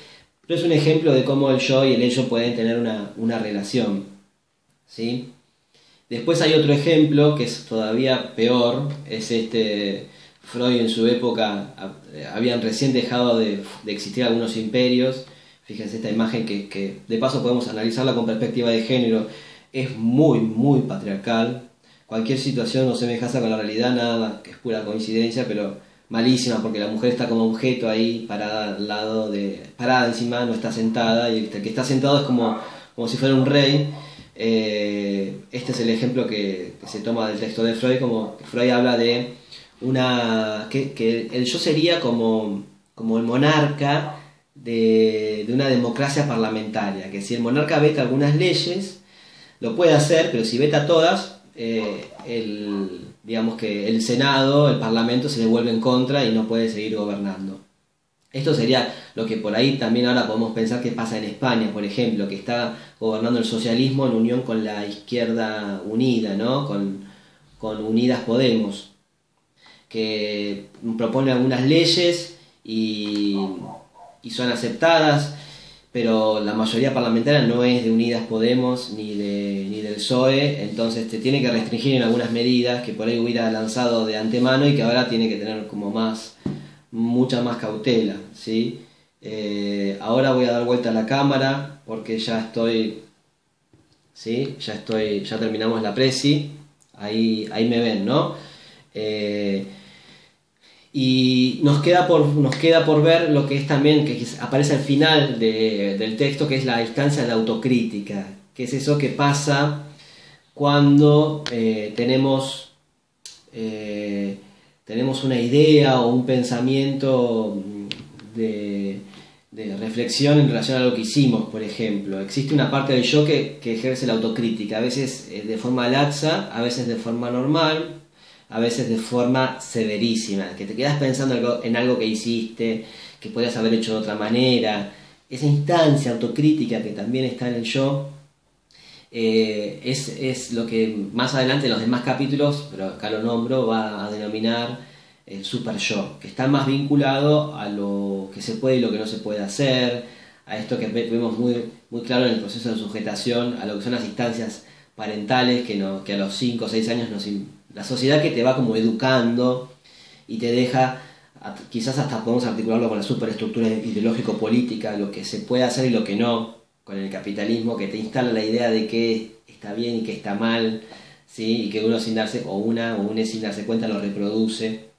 pero es un ejemplo de cómo el yo y el ello pueden tener una relación, ¿sí? Después hay otro ejemplo que es todavía peor, es Freud en su época, habían recién dejado de existir algunos imperios. Fíjense esta imagen que de paso podemos analizarla con perspectiva de género, es muy patriarcal. Cualquier situación o semejanza con la realidad, nada, que es pura coincidencia, pero malísima, porque la mujer está como objeto ahí, parada al lado parada encima, no está sentada, y el que está sentado es como si fuera un rey. Este es el ejemplo que se toma del texto de Freud, como Freud habla de que el yo sería como el monarca de una democracia parlamentaria, que si el monarca veta algunas leyes, lo puede hacer, pero si veta todas, digamos que el Senado, el Parlamento se le vuelve en contra y no puede seguir gobernando. Esto sería lo que por ahí también ahora podemos pensar que pasa en España, por ejemplo, que está gobernando el socialismo en unión con la izquierda unida, ¿no? Con Unidas Podemos, que propone algunas leyes y y son aceptadas, pero la mayoría parlamentaria no es de Unidas Podemos ni del PSOE, entonces te tiene que restringir en algunas medidas que por ahí hubiera lanzado de antemano y que ahora tiene que tener como mucha más cautela, ¿sí? Ahora voy a dar vuelta a la cámara porque ya estoy, ¿sí? Ya terminamos la presi, ahí me ven, ¿no? Y nos queda por ver lo que es también, que aparece al final del texto, que es la instancia de autocrítica, que es eso que pasa cuando tenemos una idea o un pensamiento de reflexión en relación a lo que hicimos, por ejemplo. Existe una parte del yo que ejerce la autocrítica, a veces de forma laxa, a veces de forma normal, a veces de forma severísima, que te quedas pensando en algo que hiciste, que podías haber hecho de otra manera. Esa instancia autocrítica que también está en el yo, es lo que más adelante en los demás capítulos, pero acá lo nombro, va a denominar el super yo, que está más vinculado a lo que se puede y lo que no se puede hacer, a esto que vemos muy claro en el proceso de sujetación, a lo que son las instancias parentales que a los 5 o 6 años la sociedad que te va como educando y te deja, quizás hasta podemos articularlo con la superestructura ideológico-política, lo que se puede hacer y lo que no, con el capitalismo que te instala la idea de que está bien y que está mal, ¿sí? Y que uno sin darse, o una sin darse cuenta lo reproduce.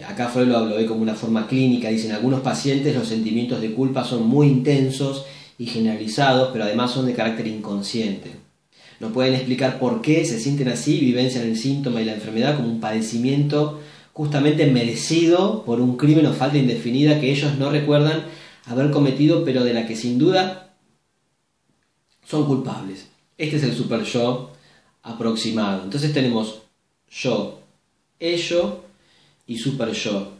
Acá Freud lo ve como una forma clínica, dicen algunos pacientes los sentimientos de culpa son muy intensos y generalizados, pero además son de carácter inconsciente. No pueden explicar por qué se sienten así, vivencian el síntoma y la enfermedad como un padecimiento justamente merecido por un crimen o falta indefinida que ellos no recuerdan haber cometido, pero de la que sin duda son culpables. Este es el super yo aproximado. Entonces tenemos yo, ello y super yo.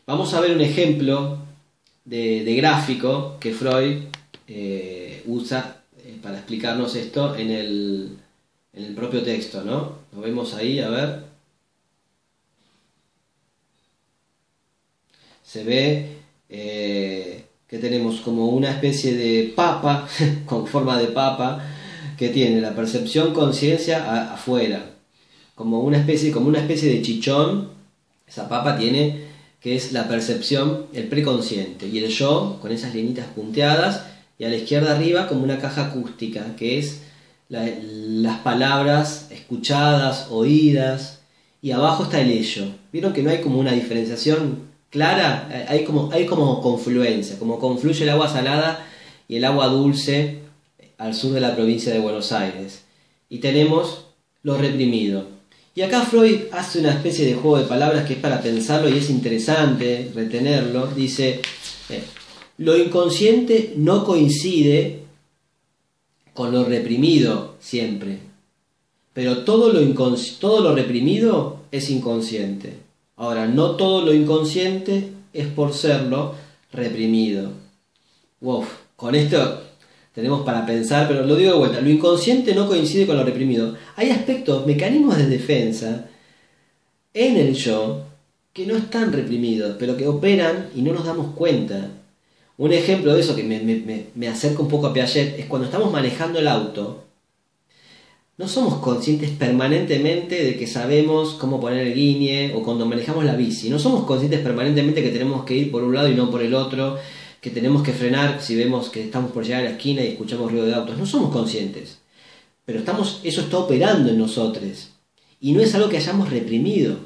Vamos a ver un ejemplo de gráfico que Freud usa para explicarnos esto en el propio texto, ¿no? Lo vemos ahí, a ver. Se ve que tenemos como una especie de papa, con forma de papa, que tiene la percepción conciencia afuera, como una especie de chichón. Esa papa tiene, que es la percepción, el preconsciente, y el yo con esas linitas punteadas, y a la izquierda arriba como una caja acústica, que es las palabras escuchadas, oídas, y abajo está el ello. ¿Vieron que no hay como una diferenciación clara? Hay como confluencia, como confluye el agua salada y el agua dulce al sur de la provincia de Buenos Aires. Y tenemos lo reprimido. Y acá Freud hace una especie de juego de palabras que es para pensarlo y es interesante retenerlo. Dice, lo inconsciente no coincide con lo reprimido siempre, pero todo lo reprimido es inconsciente. Ahora, no todo lo inconsciente es por serlo reprimido. Wow, con esto tenemos para pensar, pero lo digo de vuelta, lo inconsciente no coincide con lo reprimido. Hay aspectos, mecanismos de defensa en el yo que no están reprimidos, pero que operan y no nos damos cuenta. Un ejemplo de eso que me acerca un poco a Piaget es cuando estamos manejando el auto. No somos conscientes permanentemente de que sabemos cómo poner el guiñe, o cuando manejamos la bici. No somos conscientes permanentemente que tenemos que ir por un lado y no por el otro, que tenemos que frenar si vemos que estamos por llegar a la esquina y escuchamos ruido de autos. No somos conscientes. Pero eso está operando en nosotros. Y no es algo que hayamos reprimido.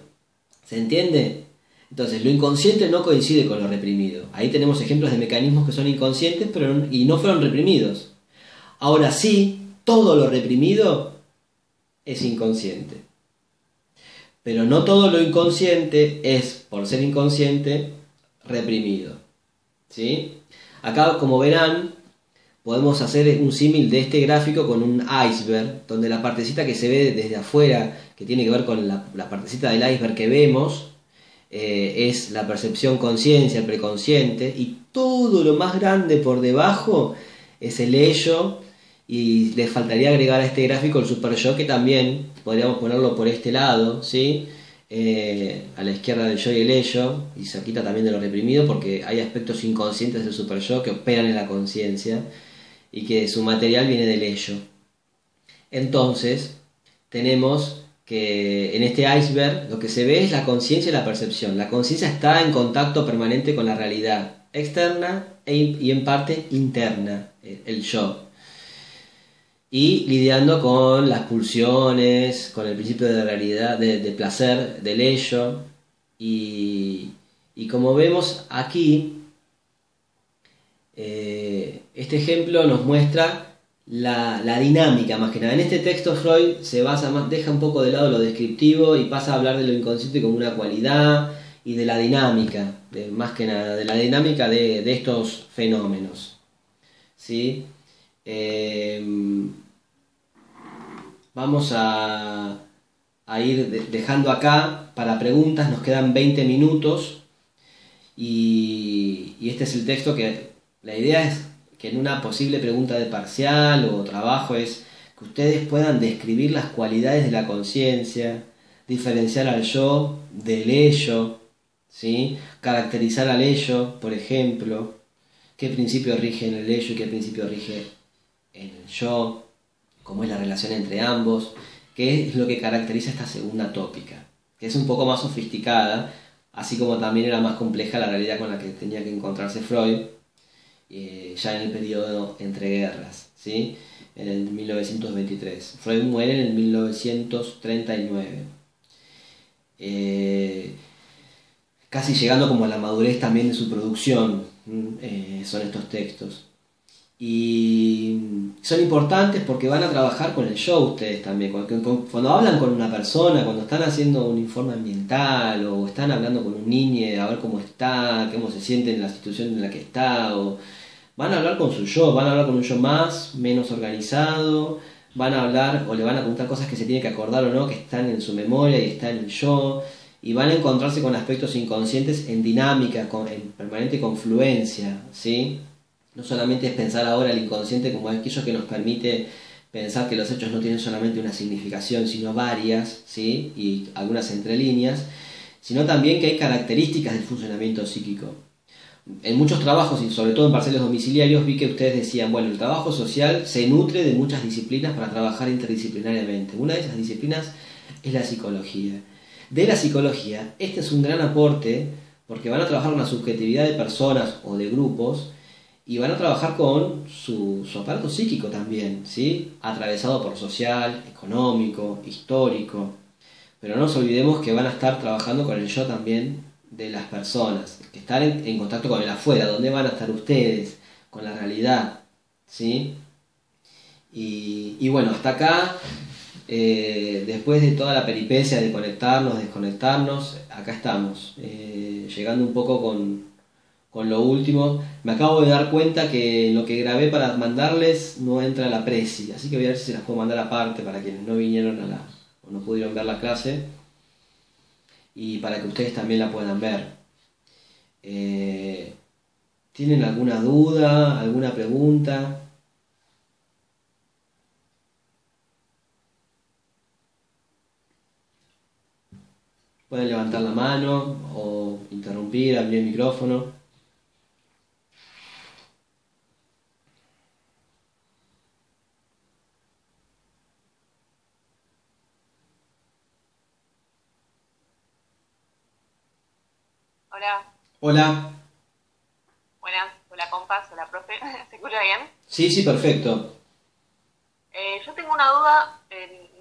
¿Se entiende? Entonces, lo inconsciente no coincide con lo reprimido. Ahí tenemos ejemplos de mecanismos que son inconscientes y no fueron reprimidos. Ahora sí, todo lo reprimido es inconsciente. Pero no todo lo inconsciente es, por ser inconsciente, reprimido. ¿Sí? Acá, como verán, podemos hacer un símil de este gráfico con un iceberg, donde la partecita que se ve desde afuera, que tiene que ver con la partecita del iceberg que vemos, es la percepción conciencia, el preconsciente, y todo lo más grande por debajo es el ello, y le faltaría agregar a este gráfico el super yo, que también podríamos ponerlo por este lado, ¿sí? a la izquierda del yo y el ello, y cerquita también de lo reprimido, porque hay aspectos inconscientes del super yo que operan en la conciencia y que su material viene del ello. Entonces, tenemos que en este iceberg lo que se ve es la conciencia y la percepción. La conciencia está en contacto permanente con la realidad externa y en parte interna, el yo. Y lidiando con las pulsiones, con el principio de realidad, de placer, del ello. Y como vemos aquí, este ejemplo nos muestra la dinámica más que nada. En este texto Freud se basa más, deja un poco de lado lo descriptivo y pasa a hablar de lo inconsciente como una cualidad y de la dinámica, más que nada, de la dinámica de estos fenómenos. ¿Sí? Vamos a ir dejando acá para preguntas, nos quedan 20 minutos y este es el texto que la idea es que en una posible pregunta de parcial o trabajo es que ustedes puedan describir las cualidades de la conciencia, diferenciar al yo del ello, ¿sí? Caracterizar al ello, por ejemplo, qué principio rige en el ello y qué principio rige en el yo, cómo es la relación entre ambos, qué es lo que caracteriza esta segunda tópica, que es un poco más sofisticada, así como también era más compleja la realidad con la que tenía que encontrarse Freud, ya en el periodo entre guerras, ¿sí? En el 1923. Freud muere en el 1939. Casi llegando como a la madurez también de su producción, son estos textos. Y son importantes porque van a trabajar con el yo ustedes también. Cuando hablan con una persona, cuando están haciendo un informe ambiental o están hablando con un niño a ver cómo está, cómo se siente en la situación en la que está, o van a hablar con su yo, van a hablar con un yo más, menos organizado, van a hablar o le van a preguntar cosas que se tiene que acordar o no, que están en su memoria y están en el yo, y van a encontrarse con aspectos inconscientes en dinámica, en permanente confluencia, ¿sí? No solamente es pensar ahora el inconsciente como aquello que nos permite pensar que los hechos no tienen solamente una significación, sino varias, ¿sí? Y algunas entre líneas, sino también que hay características del funcionamiento psíquico. En muchos trabajos, y sobre todo en parciales domiciliarios, vi que ustedes decían, bueno, el trabajo social se nutre de muchas disciplinas para trabajar interdisciplinariamente. Una de esas disciplinas es la psicología. De la psicología, este es un gran aporte porque van a trabajar una subjetividad de personas o de grupos y van a trabajar con su aparato psíquico también, ¿sí? Atravesado por social, económico, histórico. Pero no nos olvidemos que van a estar trabajando con el yo también de las personas, que están en contacto con el afuera, donde van a estar ustedes, con la realidad, ¿sí? Y bueno, hasta acá, después de toda la peripecia de conectarnos, desconectarnos, acá estamos, llegando un poco con lo último. Me acabo de dar cuenta que lo que grabé para mandarles no entra a la presi, así que voy a ver si se las puedo mandar aparte para quienes no vinieron o no pudieron ver la clase y para que ustedes también la puedan ver. ¿Tienen alguna duda, alguna pregunta? Pueden levantar la mano o interrumpir, abrir el micrófono. Hola, Hola. buenas, hola compas, hola profe, ¿se escucha bien? Sí, sí, perfecto. Yo tengo una duda,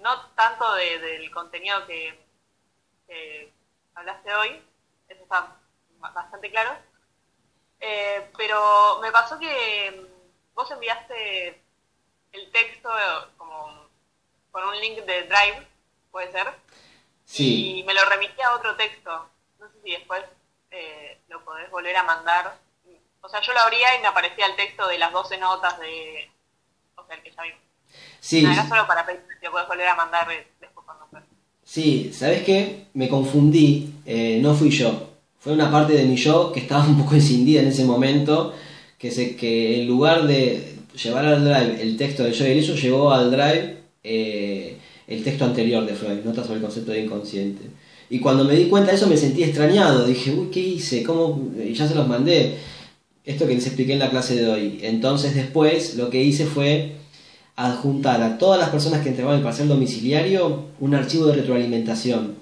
no tanto del contenido que hablaste hoy, eso está bastante claro, pero me pasó que vos enviaste el texto como con un link de Drive, puede ser, Sí. y me lo remití a otro texto, no sé si después lo podés volver a mandar. O sea, yo lo abría y me aparecía el texto de las 12 notas de... O sea, el que ya vimos. Sí, No, era solo para pedir si lo podés volver a mandar después cuando puedas. sí, ¿sabes qué? Me confundí, no fui yo. Fue una parte de mi yo que estaba un poco encendida en ese momento, que en lugar de llevar al drive el texto de yo y el ello, llevó al drive el texto anterior de Freud, Notas sobre el concepto de inconsciente. Y cuando me di cuenta de eso me sentí extrañado, dije, uy, ¿qué hice? ¿Cómo? Y ya se los mandé. Esto que les expliqué en la clase de hoy. Entonces después lo que hice fue adjuntar a todas las personas que entregaban el parcial domiciliario un archivo de retroalimentación.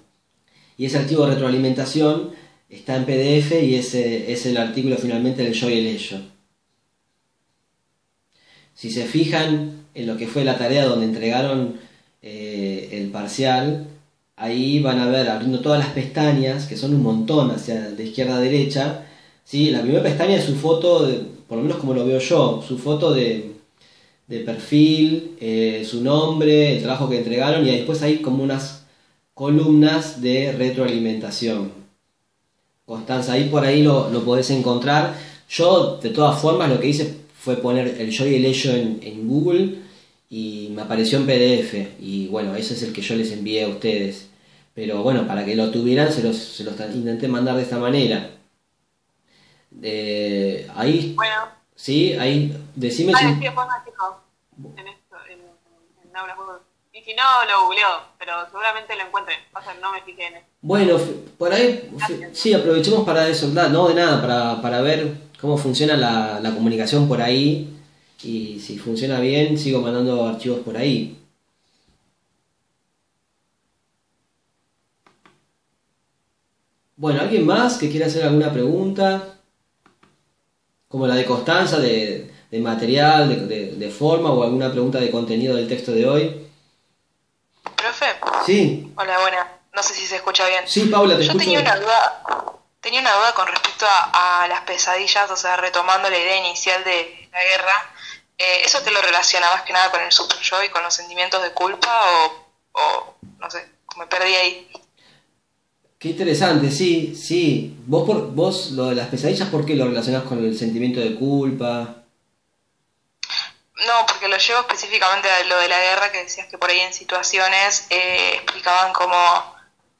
Y ese archivo de retroalimentación está en PDF y ese es el artículo finalmente del yo y el ello. Si se fijan en lo que fue la tarea donde entregaron el parcial, ahí van a ver, abriendo todas las pestañas, que son un montón hacia de izquierda a derecha, ¿sí? La primera pestaña es su foto, por lo menos como lo veo yo, su foto de perfil, su nombre, el trabajo que entregaron, y después hay como unas columnas de retroalimentación. Constanza, ahí por ahí lo podés encontrar. Yo, de todas formas, lo que hice fue poner el yo y el ello en Google y me apareció en PDF. Y bueno, ese es el que yo les envié a ustedes. Pero bueno, para que lo tuvieran, se los intenté mandar de esta manera. Ahí, Bueno, sí, ahí, decime si... sí, después me fijo en esto, en Aula Google. Y si no, lo googleo, pero seguramente lo encuentre. Pasa que no me fijé en eso. Bueno, por ahí, sí, aprovechemos para eso, no de nada, para ver cómo funciona la comunicación por ahí y si funciona bien, sigo mandando archivos por ahí. Bueno, ¿alguien más que quiera hacer alguna pregunta? Como la de Constanza, de material, de forma o alguna pregunta de contenido del texto de hoy. Profe. Sí. Hola, buena. No sé si se escucha bien. Sí, Paula, te escucho. Yo tenía una duda con respecto a las pesadillas, o sea, retomando la idea inicial de la guerra. ¿Eso te lo relaciona más que nada con el super yo y con los sentimientos de culpa o no sé, me perdí ahí? Qué interesante, sí, sí. Vos lo de las pesadillas, ¿por qué lo relacionás con el sentimiento de culpa? No, porque lo llevo específicamente a lo de la guerra, que decías que por ahí en situaciones explicaban como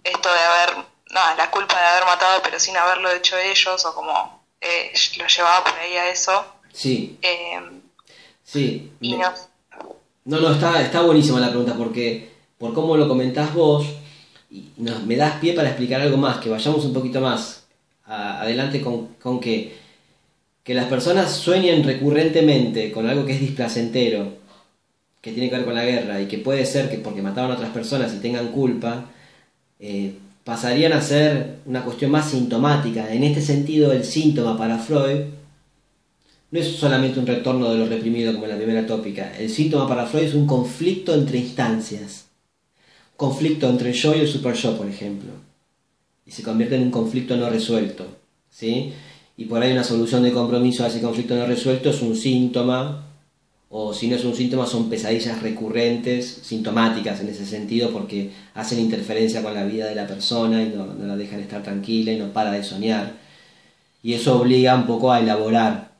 esto de haber, nada, la culpa de haber matado pero sin haberlo hecho ellos, o como lo llevaba por ahí a eso. Sí, sí. Y no. No, está buenísima la pregunta porque por cómo lo comentás vos, me das pie para explicar algo más, que vayamos un poquito más adelante con que las personas sueñen recurrentemente con algo que es displacentero, que tiene que ver con la guerra, y que puede ser que porque mataron a otras personas y tengan culpa, pasarían a ser una cuestión más sintomática. En este sentido, el síntoma para Freud no es solamente un retorno de lo reprimido como en la primera tópica. El síntoma para Freud es un conflicto entre instancias. Conflicto entre el yo y el super yo, por ejemplo. Y se convierte en un conflicto no resuelto, ¿sí? Y por ahí una solución de compromiso a ese conflicto no resuelto es un síntoma, o si no es un síntoma son pesadillas recurrentes, sintomáticas en ese sentido, porque hacen interferencia con la vida de la persona y no la dejan estar tranquila y no para de soñar. Y eso obliga un poco a elaborar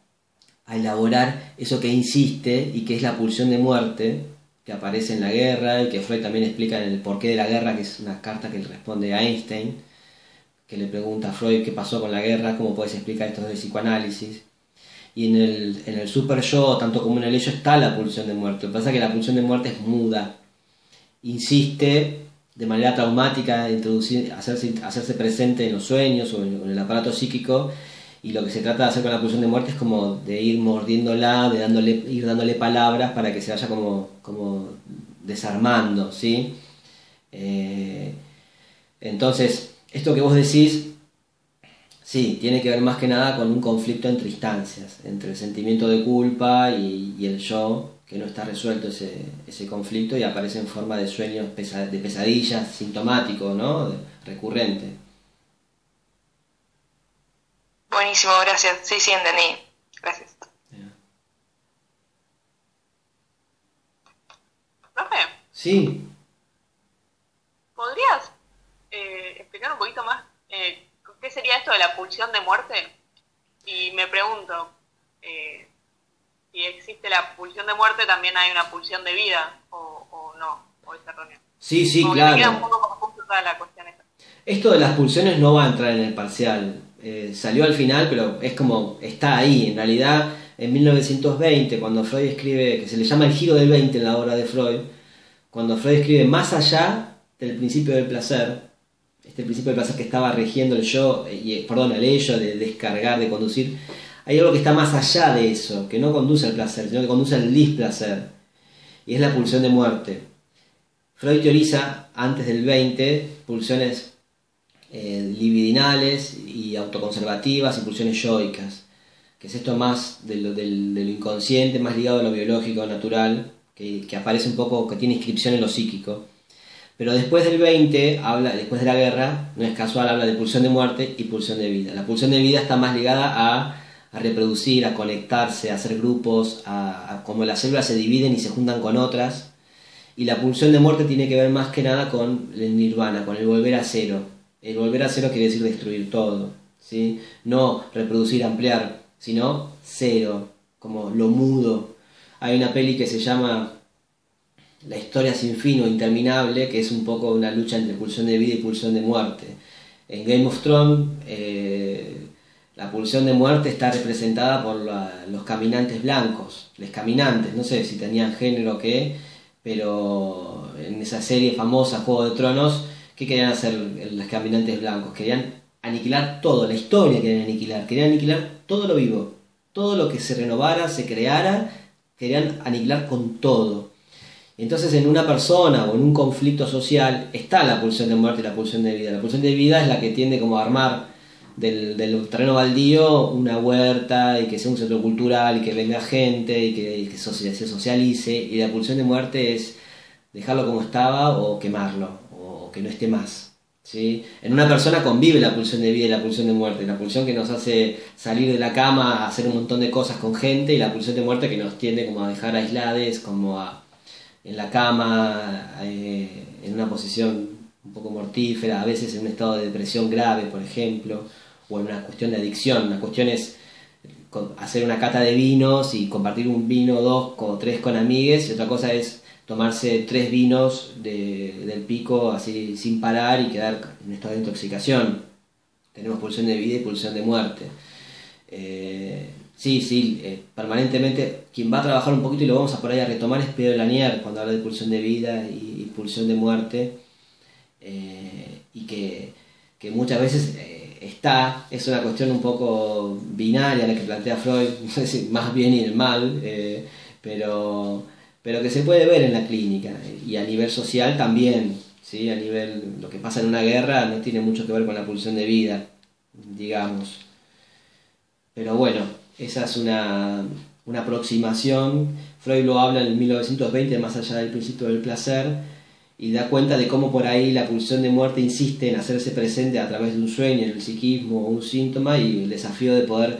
eso que insiste y que es la pulsión de muerte, que aparece en la guerra y que Freud también explica en el porqué de la guerra, que es una carta que le responde a Einstein, que le pregunta a Freud qué pasó con la guerra, cómo puedes explicar esto de psicoanálisis. Y en el super yo, tanto como en el ello, está la pulsión de muerte. Lo que pasa es que la pulsión de muerte es muda, insiste de manera traumática en hacerse presente en los sueños o en el aparato psíquico, y lo que se trata de hacer con la pulsión de muerte es como de ir mordiéndola, ir dándole palabras para que se vaya como desarmando, ¿sí? Entonces, esto que vos decís, sí, tiene que ver más que nada con un conflicto entre instancias, entre el sentimiento de culpa y el yo, que no está resuelto ese conflicto y aparece en forma de sueños, de pesadillas, sintomático, ¿no? Recurrente. Buenísimo, gracias. Sí, entendí. Gracias. ¿Profe? Sí. ¿Podrías explicar un poquito más qué sería esto de la pulsión de muerte? Y me pregunto, si existe la pulsión de muerte, también hay una pulsión de vida, o no, o es erróneo. Sí, como claro. Que me queda un poco confuso toda la cuestión esta. Esto de las pulsiones no va a entrar en el parcial. Salió al final, pero es como está ahí. En realidad, en 1920, cuando Freud escribe, que se le llama el giro del 20 en la obra de Freud, cuando Freud escribe más allá del principio del placer, este principio del placer que estaba rigiendo el yo, perdón, el ello, de descargar, de conducir, hay algo que está más allá de eso, que no conduce al placer, sino que conduce al displacer, y es la pulsión de muerte. Freud teoriza, antes del 20, pulsiones libidinales y autoconservativas y pulsiones yoicas, que es esto más de lo inconsciente, más ligado a lo biológico, natural, que aparece un poco, que tiene inscripción en lo psíquico. Pero después del 20, después de la guerra, no es casual, habla de pulsión de muerte y pulsión de vida. La pulsión de vida está más ligada a reproducir, a conectarse, a hacer grupos, a como las células se dividen y se juntan con otras. Y la pulsión de muerte tiene que ver más que nada con el nirvana, con el volver a cero. El volver a cero quiere decir destruir todo, ¿sí? No reproducir, ampliar, sino cero, como lo mudo. Hay una peli que se llama La historia sin fin o interminable, que es un poco una lucha entre pulsión de vida y pulsión de muerte. En Game of Thrones, la pulsión de muerte está representada por los caminantes blancos, los caminantes, no sé si tenían género o qué, pero en esa serie famosa, Juego de Tronos, ¿qué querían hacer los caminantes blancos? Querían aniquilar todo, la historia querían aniquilar todo lo vivo, todo lo que se renovara, se creara, querían aniquilar con todo. Entonces en una persona o en un conflicto social está la pulsión de muerte y la pulsión de vida. La pulsión de vida es la que tiende como a armar del terreno baldío una huerta y que sea un centro cultural y que venga gente y que se socialice, y la pulsión de muerte es dejarlo como estaba o quemarlo o que no esté más, ¿sí? En una persona convive la pulsión de vida y la pulsión de muerte, la pulsión que nos hace salir de la cama a hacer un montón de cosas con gente, y la pulsión de muerte que nos tiende como a dejar aislades, como en la cama, en una posición un poco mortífera, a veces en un estado de depresión grave, por ejemplo, o en una cuestión de adicción. Una cuestión es hacer una cata de vinos y compartir un vino, 2 o 3 con amigues, y otra cosa es tomarse 3 vinos del pico así sin parar y quedar en estado de intoxicación. Tenemos pulsión de vida y pulsión de muerte. Permanentemente quien va a trabajar un poquito, y lo vamos a por ahí a retomar, es Pedro Lanier cuando habla de pulsión de vida y pulsión de muerte, y que muchas veces es una cuestión un poco binaria la que plantea Freud, no sé si más bien y el mal, pero que se puede ver en la clínica, y a nivel social también, ¿sí? A nivel, lo que pasa en una guerra no tiene mucho que ver con la pulsión de vida, digamos. Pero bueno, esa es una aproximación. Freud lo habla en 1920, más allá del principio del placer, y da cuenta de cómo por ahí la pulsión de muerte insiste en hacerse presente a través de un sueño, en el psiquismo o un síntoma, y el desafío de poder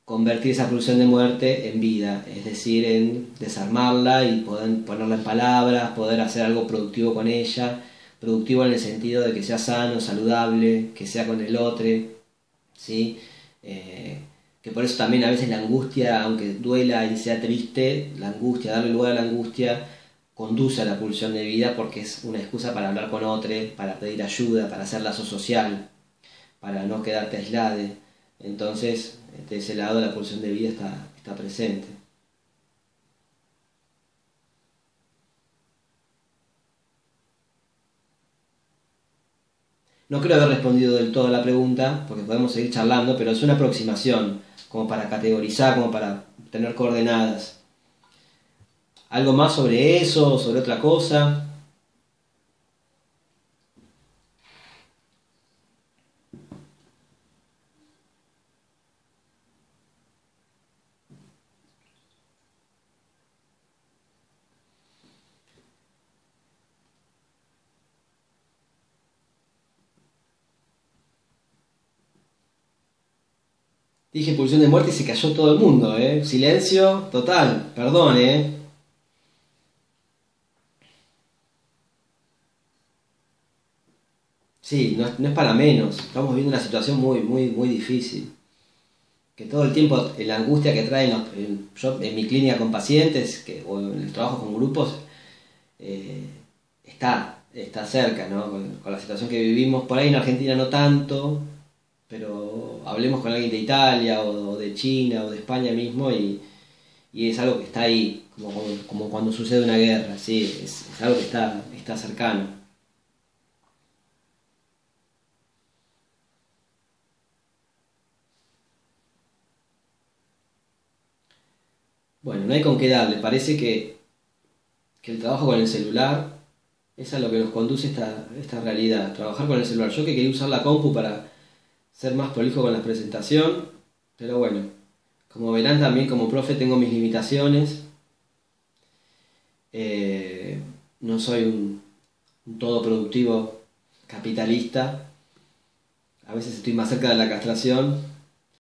convertir esa pulsión de muerte en vida, es decir, en desarmarla y poder ponerla en palabras, poder hacer algo productivo con ella, productivo en el sentido de que sea sano, saludable, que sea con el otro, ¿sí? Que por eso también a veces la angustia, aunque duela y sea triste, la angustia, darle lugar a la angustia, conduce a la pulsión de vida, porque es una excusa para hablar con otro, para pedir ayuda, para hacer lazo social, para no quedarte aislado. Entonces, de ese lado la pulsión de vida está presente. No creo haber respondido del todo a la pregunta, porque podemos seguir charlando, pero es una aproximación, como para categorizar, como para tener coordenadas. ¿Algo más sobre eso, sobre otra cosa? Dije pulsión de muerte y se cayó todo el mundo, ¿eh? Silencio total, perdón, ¿eh? Sí, no es para menos. Estamos viviendo una situación muy, muy, muy difícil. Que todo el tiempo la angustia que traen yo en mi clínica con pacientes o en el trabajo con grupos está cerca, ¿no? Con la situación que vivimos. Por ahí en Argentina no tanto, pero hablemos con alguien de Italia o de China o de España mismo, y es algo que está ahí, como cuando sucede una guerra, ¿sí? Es algo que está cercano. Bueno, no hay con qué darle. Parece que el trabajo con el celular es a lo que nos conduce esta realidad. Trabajar con el celular. Yo que quería usar la compu para ser más prolijo con la presentación, pero bueno, como verán también como profe tengo mis limitaciones. No soy un todo productivo capitalista. A veces estoy más cerca de la castración